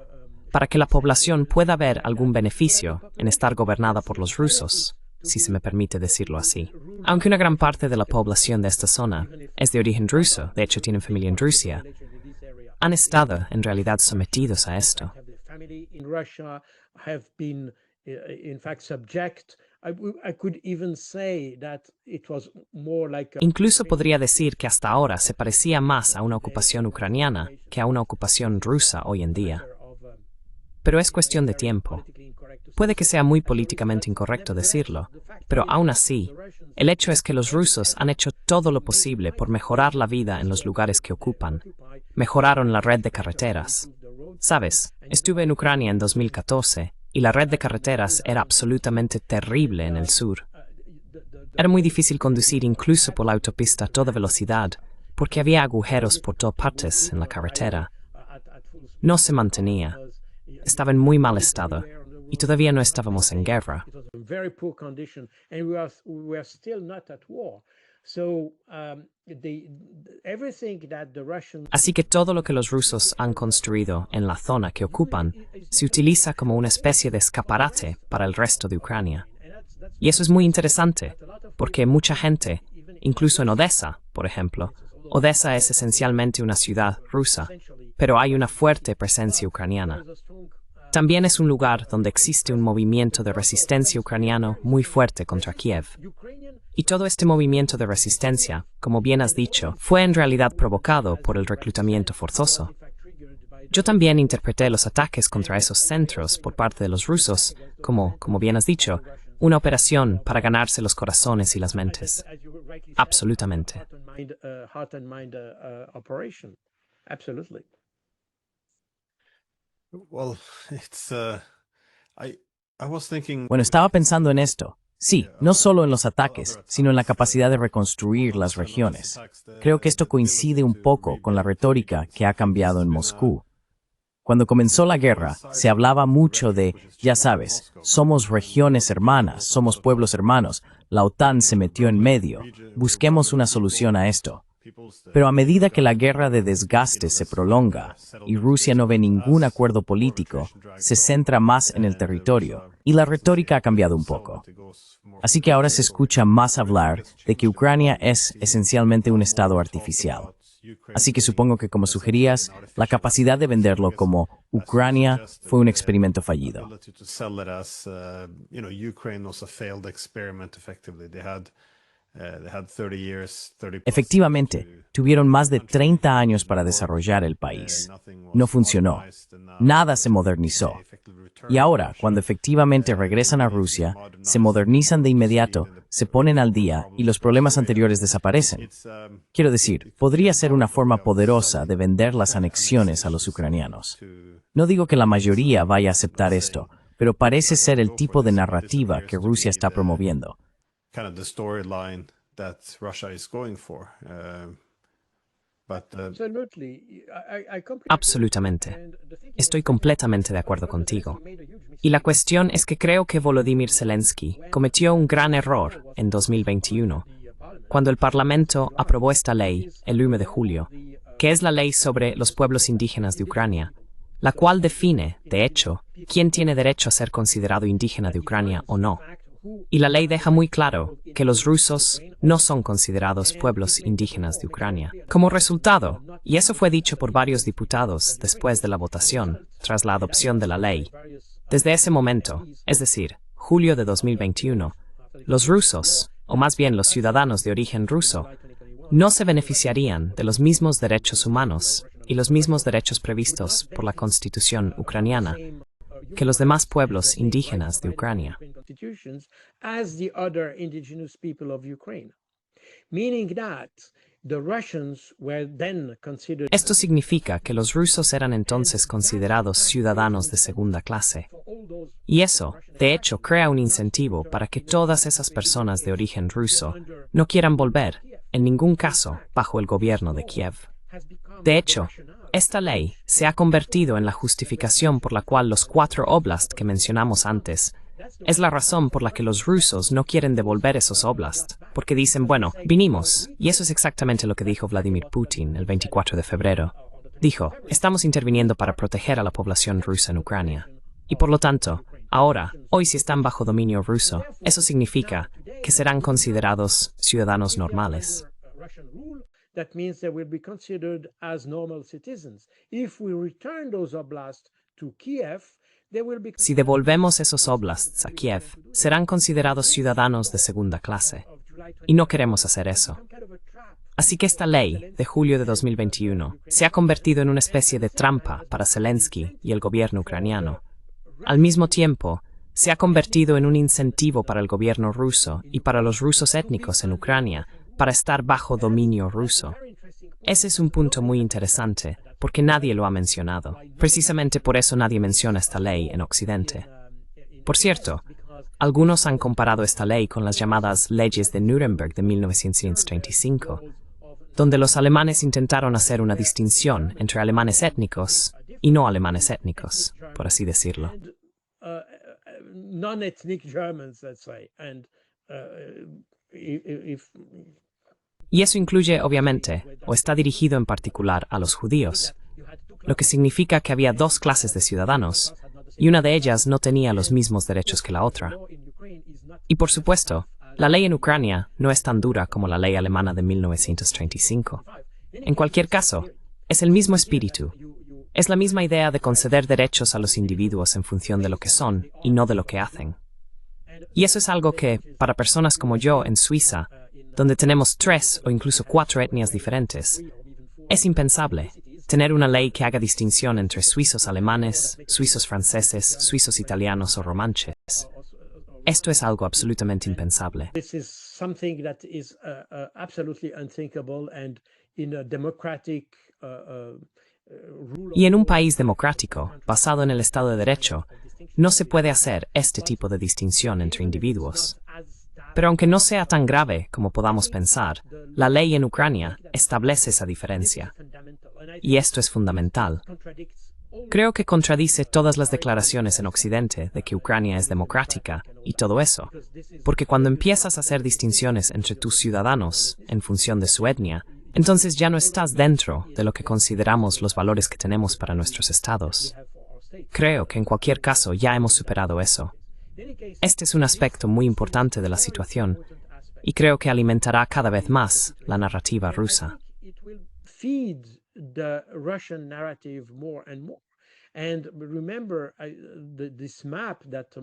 para que la población pueda ver algún beneficio en estar gobernada por los rusos, si se me permite decirlo así. Aunque una gran parte de la población de esta zona es de origen ruso, de hecho tienen familia en Rusia, han estado en realidad sometidos a esto. Incluso podría decir que hasta ahora se parecía más a una ocupación ucraniana que a una ocupación rusa hoy en día. Pero es cuestión de tiempo. Puede que sea muy políticamente incorrecto decirlo, pero aún así, el hecho es que los rusos han hecho todo lo posible por mejorar la vida en los lugares que ocupan. Mejoraron la red de carreteras. Sabes, estuve en Ucrania en 2014 y la red de carreteras era absolutamente terrible en el sur. Era muy difícil conducir incluso por la autopista a toda velocidad, porque había agujeros por todas partes en la carretera. No se mantenía. Estaba en muy mal estado y todavía no estábamos en guerra. Así que todo lo que los rusos han construido en la zona que ocupan se utiliza como una especie de escaparate para el resto de Ucrania. Y eso es muy interesante, porque mucha gente, incluso en Odessa, por ejemplo, Odessa es esencialmente una ciudad rusa, pero hay una fuerte presencia ucraniana. También es un lugar donde existe un movimiento de resistencia ucraniano muy fuerte contra Kiev. Y todo este movimiento de resistencia, como bien has dicho, fue en realidad provocado por el reclutamiento forzoso. Yo también interpreté los ataques contra esos centros por parte de los rusos como bien has dicho, una operación para ganarse los corazones y las mentes. Absolutamente. Bueno, estaba pensando en esto. Sí, no solo en los ataques, sino en la capacidad de reconstruir las regiones. Creo que esto coincide un poco con la retórica que ha cambiado en Moscú. Cuando comenzó la guerra, se hablaba mucho de, ya sabes, somos regiones hermanas, somos pueblos hermanos, la OTAN se metió en medio, busquemos una solución a esto. Pero a medida que la guerra de desgaste se prolonga y Rusia no ve ningún acuerdo político, se centra más en el territorio y la retórica ha cambiado un poco. Así que ahora se escucha más hablar de que Ucrania es esencialmente un estado artificial. Así que supongo que, como sugerías, la capacidad de venderlo como Ucrania fue un experimento fallido. Efectivamente, tuvieron más de 30 años para desarrollar el país. No funcionó. Nada se modernizó. Y ahora, cuando efectivamente regresan a Rusia, se modernizan de inmediato, se ponen al día y los problemas anteriores desaparecen. Quiero decir, podría ser una forma poderosa de vender las anexiones a los ucranianos. No digo que la mayoría vaya a aceptar esto, pero parece ser el tipo de narrativa que Rusia está promoviendo. kind of the storyline that Russia is going for. Absolutamente. Estoy completamente de acuerdo contigo. Y la cuestión es que creo que Volodymyr Zelensky cometió un gran error en 2021, cuando el Parlamento aprobó esta ley el 1 de julio, que es la ley sobre los pueblos indígenas de Ucrania, la cual define, de hecho, quién tiene derecho a ser considerado indígena de Ucrania o no. Y la ley deja muy claro que los rusos no son considerados pueblos indígenas de Ucrania. Como resultado, y eso fue dicho por varios diputados después de la votación, tras la adopción de la ley, desde ese momento, es decir, julio de 2021, los rusos, o más bien los ciudadanos de origen ruso, no se beneficiarían de los mismos derechos humanos y los mismos derechos previstos por la Constitución ucraniana que los demás pueblos indígenas de Ucrania. Esto significa que los rusos eran entonces considerados ciudadanos de segunda clase. Y eso, de hecho, crea un incentivo para que todas esas personas de origen ruso no quieran volver, en ningún caso, bajo el gobierno de Kiev. De hecho, esta ley se ha convertido en la justificación por la cual los 4 oblasts que mencionamos antes es la razón por la que los rusos no quieren devolver esos oblasts, porque dicen, bueno, vinimos, y eso es exactamente lo que dijo Vladimir Putin el 24 de febrero. Dijo, estamos interviniendo para proteger a la población rusa en Ucrania. Y por lo tanto, ahora, hoy si están bajo dominio ruso, eso significa que serán considerados ciudadanos normales. That means they will be considered as normal citizens. If we return those oblasts to Kiev, they will be. Si devolvemos esos oblasts a Kiev, serán considerados ciudadanos de segunda clase. Y no queremos hacer eso. Así que esta ley, de julio de 2021, se ha convertido en una especie de trampa para Zelensky y el gobierno ucraniano. Al mismo tiempo, se ha convertido en un incentivo para el gobierno ruso y para los rusos étnicos en Ucrania para estar bajo dominio ruso. Ese es un punto muy interesante, porque nadie lo ha mencionado. Precisamente por eso nadie menciona esta ley en Occidente. Por cierto, algunos han comparado esta ley con las llamadas leyes de Nuremberg de 1935, donde los alemanes intentaron hacer una distinción entre alemanes étnicos y no alemanes étnicos, por así decirlo. Y eso incluye, obviamente, o está dirigido en particular a los judíos, lo que significa que había 2 clases de ciudadanos, y una de ellas no tenía los mismos derechos que la otra. Y por supuesto, la ley en Ucrania no es tan dura como la ley alemana de 1935. En cualquier caso, es el mismo espíritu. Es la misma idea de conceder derechos a los individuos en función de lo que son y no de lo que hacen. Y eso es algo que, para personas como yo en Suiza, donde tenemos 3 o incluso 4 etnias diferentes, es impensable tener una ley que haga distinción entre suizos alemanes, suizos franceses, suizos italianos o romanches. Esto es algo absolutamente impensable. Y en un país democrático, basado en el Estado de Derecho, no se puede hacer este tipo de distinción entre individuos. Pero aunque no sea tan grave como podamos pensar, la ley en Ucrania establece esa diferencia. Y esto es fundamental. Creo que contradice todas las declaraciones en Occidente de que Ucrania es democrática y todo eso, porque cuando empiezas a hacer distinciones entre tus ciudadanos en función de su etnia, entonces ya no estás dentro de lo que consideramos los valores que tenemos para nuestros estados. Creo que en cualquier caso ya hemos superado eso. Este es un aspecto muy importante de la situación y creo que alimentará cada vez más la narrativa rusa.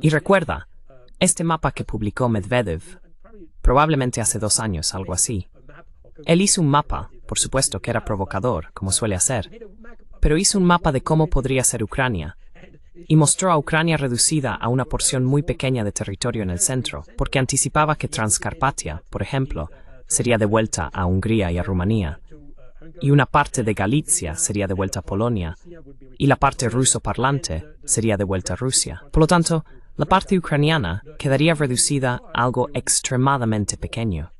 Y recuerda, este mapa que publicó Medvedev, probablemente hace 2 años, algo así. Él hizo un mapa, por supuesto que era provocador, como suele hacer, pero hizo un mapa de cómo podría ser Ucrania, y mostró a Ucrania reducida a una porción muy pequeña de territorio en el centro, porque anticipaba que Transcarpatia, por ejemplo, sería devuelta a Hungría y a Rumanía. y una parte de Galicia sería devuelta a Polonia, y la parte ruso parlante sería devuelta a Rusia. Por lo tanto, la parte ucraniana quedaría reducida a algo extremadamente pequeño.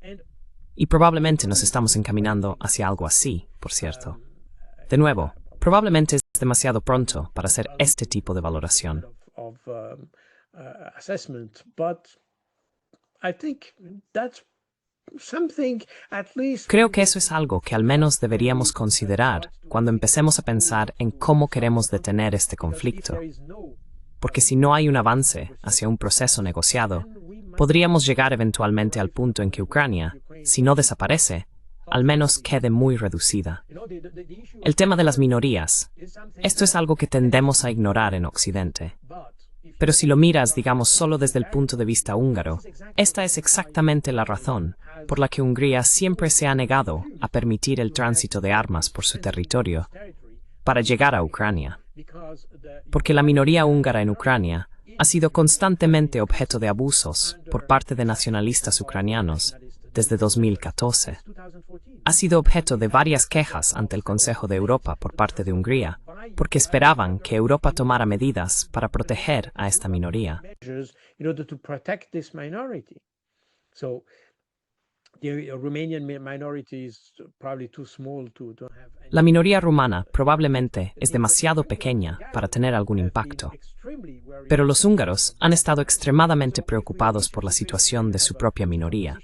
Y probablemente nos estamos encaminando hacia algo así, por cierto. De nuevo, probablemente es demasiado pronto para hacer este tipo de valoración. Creo que eso es algo que al menos deberíamos considerar cuando empecemos a pensar en cómo queremos detener este conflicto. Porque si no hay un avance hacia un proceso negociado, podríamos llegar eventualmente al punto en que Ucrania, si no desaparece, al menos quede muy reducida. El tema de las minorías. Esto es algo que tendemos a ignorar en Occidente. Pero si lo miras, digamos, solo desde el punto de vista húngaro, esta es exactamente la razón por la que Hungría siempre se ha negado a permitir el tránsito de armas por su territorio para llegar a Ucrania. Porque la minoría húngara en Ucrania ha sido constantemente objeto de abusos por parte de nacionalistas ucranianos desde 2014. Ha sido objeto de varias quejas ante el Consejo de Europa por parte de Hungría, porque esperaban que Europa tomara medidas para proteger a esta minoría. La minoría rumana probablemente es demasiado pequeña para tener algún impacto, pero los húngaros han estado extremadamente preocupados por la situación de su propia minoría.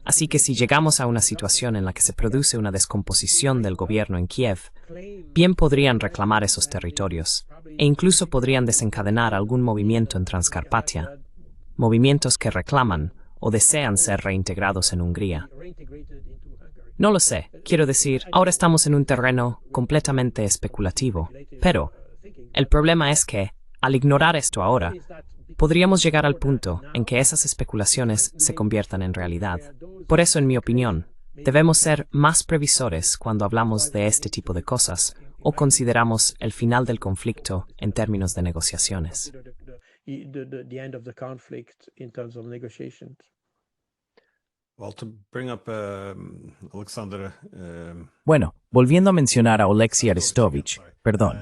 Así que si llegamos a una situación en la que se produce una descomposición del gobierno en Kiev, bien podrían reclamar esos territorios, e incluso podrían desencadenar algún movimiento en Transcarpatia, movimientos que reclaman o desean ser reintegrados en Hungría. No lo sé, quiero decir, ahora estamos en un terreno completamente especulativo, pero el problema es que, al ignorar esto ahora, podríamos llegar al punto en que esas especulaciones se conviertan en realidad. Por eso, en mi opinión, debemos ser más previsores cuando hablamos de este tipo de cosas o consideramos el final del conflicto en términos de negociaciones. Bueno, volviendo a mencionar a Oleksiy Arestovich,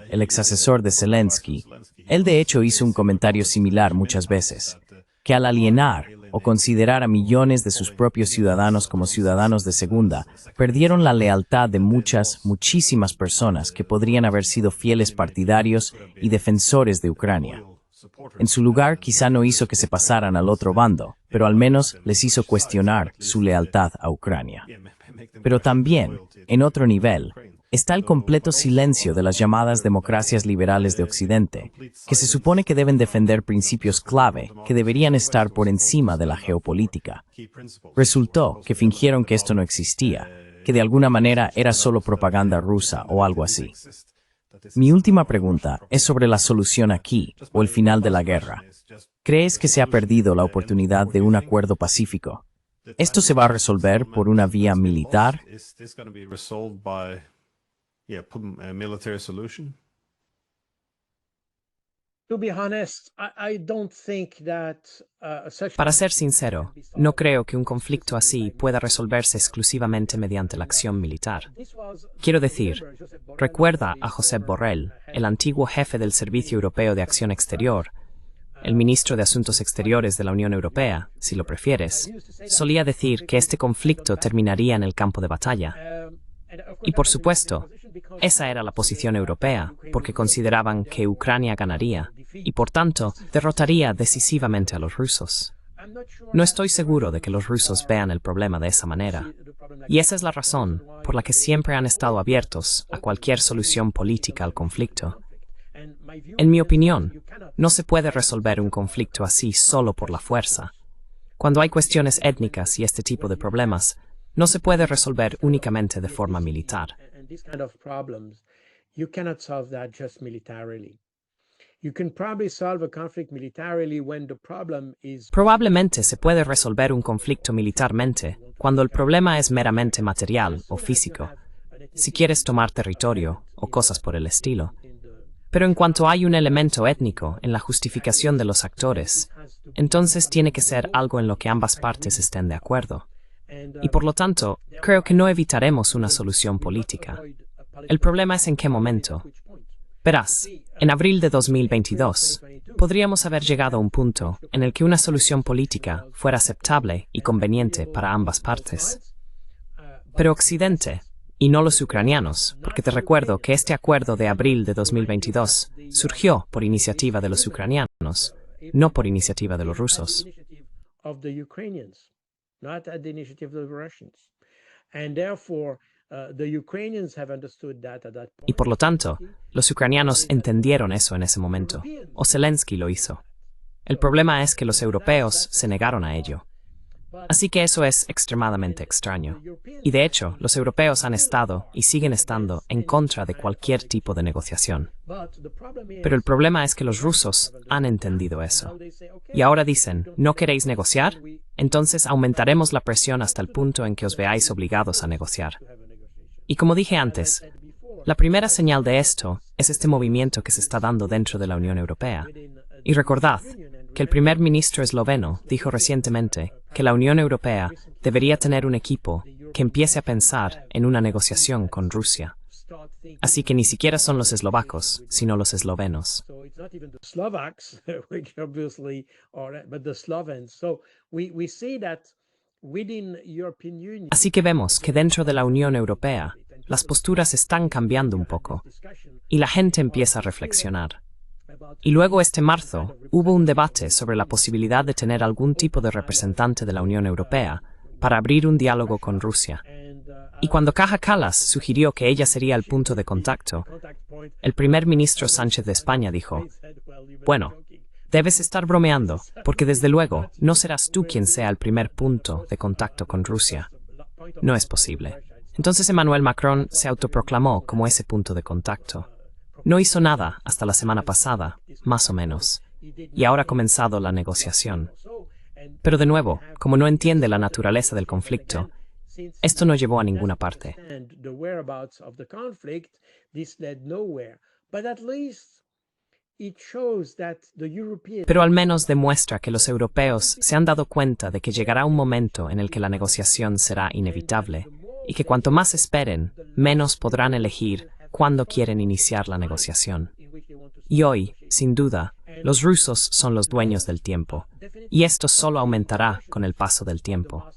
el ex asesor de Zelensky, él de hecho hizo un comentario similar muchas veces, que al alienar o considerar a millones de sus propios ciudadanos como ciudadanos de segunda, perdieron la lealtad de muchísimas personas que podrían haber sido fieles partidarios y defensores de Ucrania. En su lugar, quizá no hizo que se pasaran al otro bando, pero al menos les hizo cuestionar su lealtad a Ucrania. Pero también, en otro nivel, está el completo silencio de las llamadas democracias liberales de Occidente, que se supone que deben defender principios clave que deberían estar por encima de la geopolítica. Resultó que fingieron que esto no existía, que de alguna manera era solo propaganda rusa o algo así. Mi última pregunta es sobre la solución aquí, o el final de la guerra. ¿Crees que se ha perdido la oportunidad de un acuerdo pacífico? ¿Esto se va a resolver por una vía militar? Para ser sincero, no creo que un conflicto así pueda resolverse exclusivamente mediante la acción militar. Quiero decir, recuerda a Josep Borrell, el antiguo jefe del Servicio Europeo de Acción Exterior, el ministro de Asuntos Exteriores de la Unión Europea, si lo prefieres, solía decir que este conflicto terminaría en el campo de batalla. Y por supuesto, esa era la posición europea, porque consideraban que Ucrania ganaría y, por tanto, derrotaría decisivamente a los rusos. No estoy seguro de que los rusos vean el problema de esa manera, y esa es la razón por la que siempre han estado abiertos a cualquier solución política al conflicto. En mi opinión, no se puede resolver un conflicto así solo por la fuerza. Cuando hay cuestiones étnicas y este tipo de problemas, no se puede resolver únicamente de forma militar. Probablemente se puede resolver un conflicto militarmente cuando el problema es meramente material o físico, si quieres tomar territorio o cosas por el estilo. Pero en cuanto hay un elemento étnico en la justificación de los actores, entonces tiene que ser algo en lo que ambas partes estén de acuerdo. Y por lo tanto, creo que no evitaremos una solución política. El problema es en qué momento. Verás, en abril de 2022, podríamos haber llegado a un punto en el que una solución política fuera aceptable y conveniente para ambas partes. Pero Occidente, y no los ucranianos, porque te recuerdo que este acuerdo de abril de 2022 surgió por iniciativa de los ucranianos, no por iniciativa de los rusos. Y por lo tanto, los ucranianos entendieron eso en ese momento, o Zelensky lo hizo. El problema es que los europeos se negaron a ello. Así que eso es extremadamente extraño. Y de hecho, los europeos han estado y siguen estando en contra de cualquier tipo de negociación. Pero el problema es que los rusos han entendido eso. Y ahora dicen, ¿no queréis negociar? Entonces aumentaremos la presión hasta el punto en que os veáis obligados a negociar. Y como dije antes, la primera señal de esto es este movimiento que se está dando dentro de la Unión Europea. Y recordad que el primer ministro esloveno dijo recientemente que la Unión Europea debería tener un equipo que empiece a pensar en una negociación con Rusia. Así que ni siquiera son los eslovacos, sino los eslovenos. Así que vemos que dentro de la Unión Europea las posturas están cambiando un poco y la gente empieza a reflexionar. Y luego este marzo hubo un debate sobre la posibilidad de tener algún tipo de representante de la Unión Europea para abrir un diálogo con Rusia. Y cuando Kaja Kallas sugirió que ella sería el punto de contacto, el primer ministro Sánchez de España dijo, bueno, debes estar bromeando, porque desde luego no serás tú quien sea el primer punto de contacto con Rusia. No es posible. Entonces Emmanuel Macron se autoproclamó como ese punto de contacto. No hizo nada hasta la semana pasada, más o menos, y ahora ha comenzado la negociación. Pero de nuevo, como no entiende la naturaleza del conflicto, esto no llevó a ninguna parte. Pero al menos demuestra que los europeos se han dado cuenta de que llegará un momento en el que la negociación será inevitable, y que cuanto más esperen, menos podrán elegir cuándo quieren iniciar la negociación. Y hoy, sin duda, los rusos son los dueños del tiempo, y esto solo aumentará con el paso del tiempo.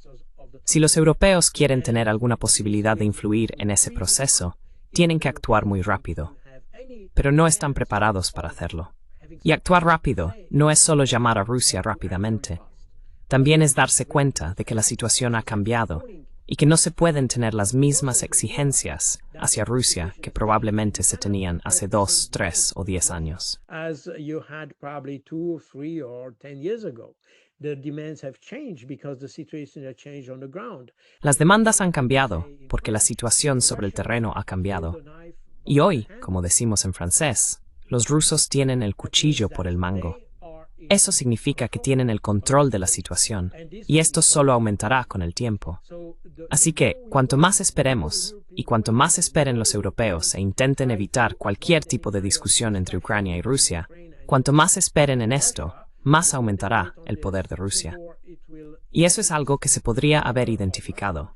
Si los europeos quieren tener alguna posibilidad de influir en ese proceso, tienen que actuar muy rápido, pero no están preparados para hacerlo. Y actuar rápido no es solo llamar a Rusia rápidamente, también es darse cuenta de que la situación ha cambiado y que no se pueden tener las mismas exigencias hacia Rusia que probablemente se tenían hace 2, 3 o 10 años. Las demandas han cambiado porque la situación sobre el terreno ha cambiado. Y hoy, como decimos en francés, los rusos tienen el cuchillo por el mango. Eso significa que tienen el control de la situación, y esto solo aumentará con el tiempo. Así que, cuanto más esperemos, y cuanto más esperen los europeos e intenten evitar cualquier tipo de discusión entre Ucrania y Rusia, cuanto más esperen en esto, más aumentará el poder de Rusia. Y eso es algo que se podría haber identificado.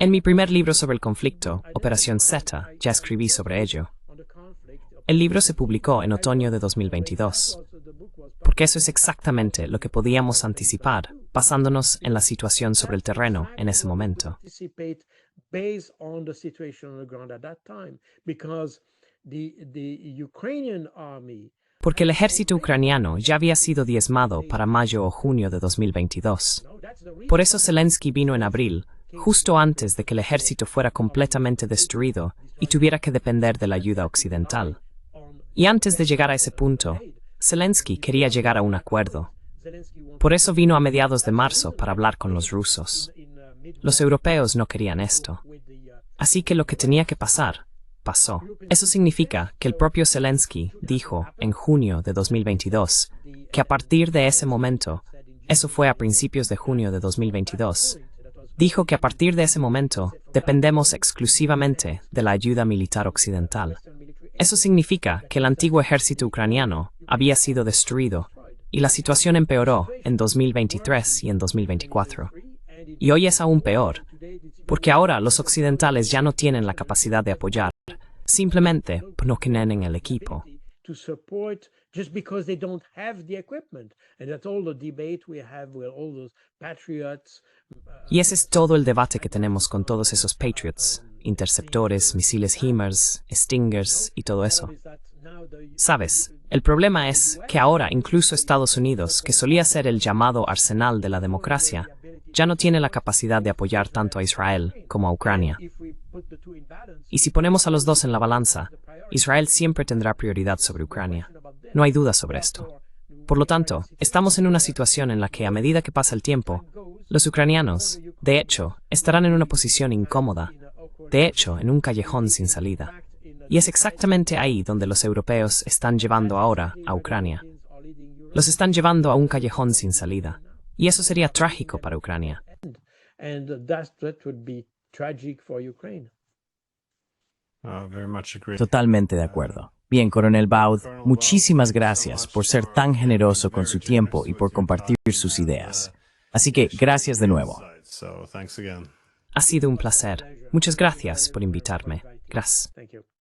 En mi primer libro sobre el conflicto, Operación Z, ya escribí sobre ello. El libro se publicó en otoño de 2022, porque eso es exactamente lo que podíamos anticipar, basándonos en la situación sobre el terreno en ese momento. Porque el ejército ucraniano ya había sido diezmado para mayo o junio de 2022. Por eso Zelensky vino en abril, justo antes de que el ejército fuera completamente destruido y tuviera que depender de la ayuda occidental. Y antes de llegar a ese punto, Zelensky quería llegar a un acuerdo. Por eso vino a mediados de marzo para hablar con los rusos. Los europeos no querían esto. Así que lo que tenía que pasar, pasó. Eso significa que el propio Zelensky dijo en junio de 2022 que a partir de ese momento, eso fue a principios de junio de 2022, dijo que a partir de ese momento dependemos exclusivamente de la ayuda militar occidental. Eso significa que el antiguo ejército ucraniano había sido destruido y la situación empeoró en 2023 y en 2024. Y hoy es aún peor, porque ahora los occidentales ya no tienen la capacidad de apoyar, simplemente no tienen el equipo. To support just because they don't have the equipment. And that's all the debate we have with all those patriots. Y ese es todo el debate que tenemos con todos esos Patriots, interceptores, misiles HIMARS, Stingers y todo eso. Sabes, el problema es que ahora incluso Estados Unidos, que solía ser el llamado arsenal de la democracia, ya no tiene la capacidad de apoyar tanto a Israel como a Ucrania. Y si ponemos a los dos en la balanza, Israel siempre tendrá prioridad sobre Ucrania. No hay duda sobre esto. Por lo tanto, estamos en una situación en la que a medida que pasa el tiempo, los ucranianos, de hecho, estarán en una posición incómoda, de hecho, en un callejón sin salida. Y es exactamente ahí donde los europeos están llevando ahora a Ucrania. Los están llevando a un callejón sin salida. Y eso sería trágico para Ucrania. And that would be tragic for Ukraine. Very much agree. Totalmente de acuerdo. Bien, Coronel Baud, muchísimas gracias por ser tan generoso con su tiempo y por compartir sus ideas. Así que gracias de nuevo. So thanks again. Ha sido un placer. Muchas gracias por invitarme. Gracias. Thank you.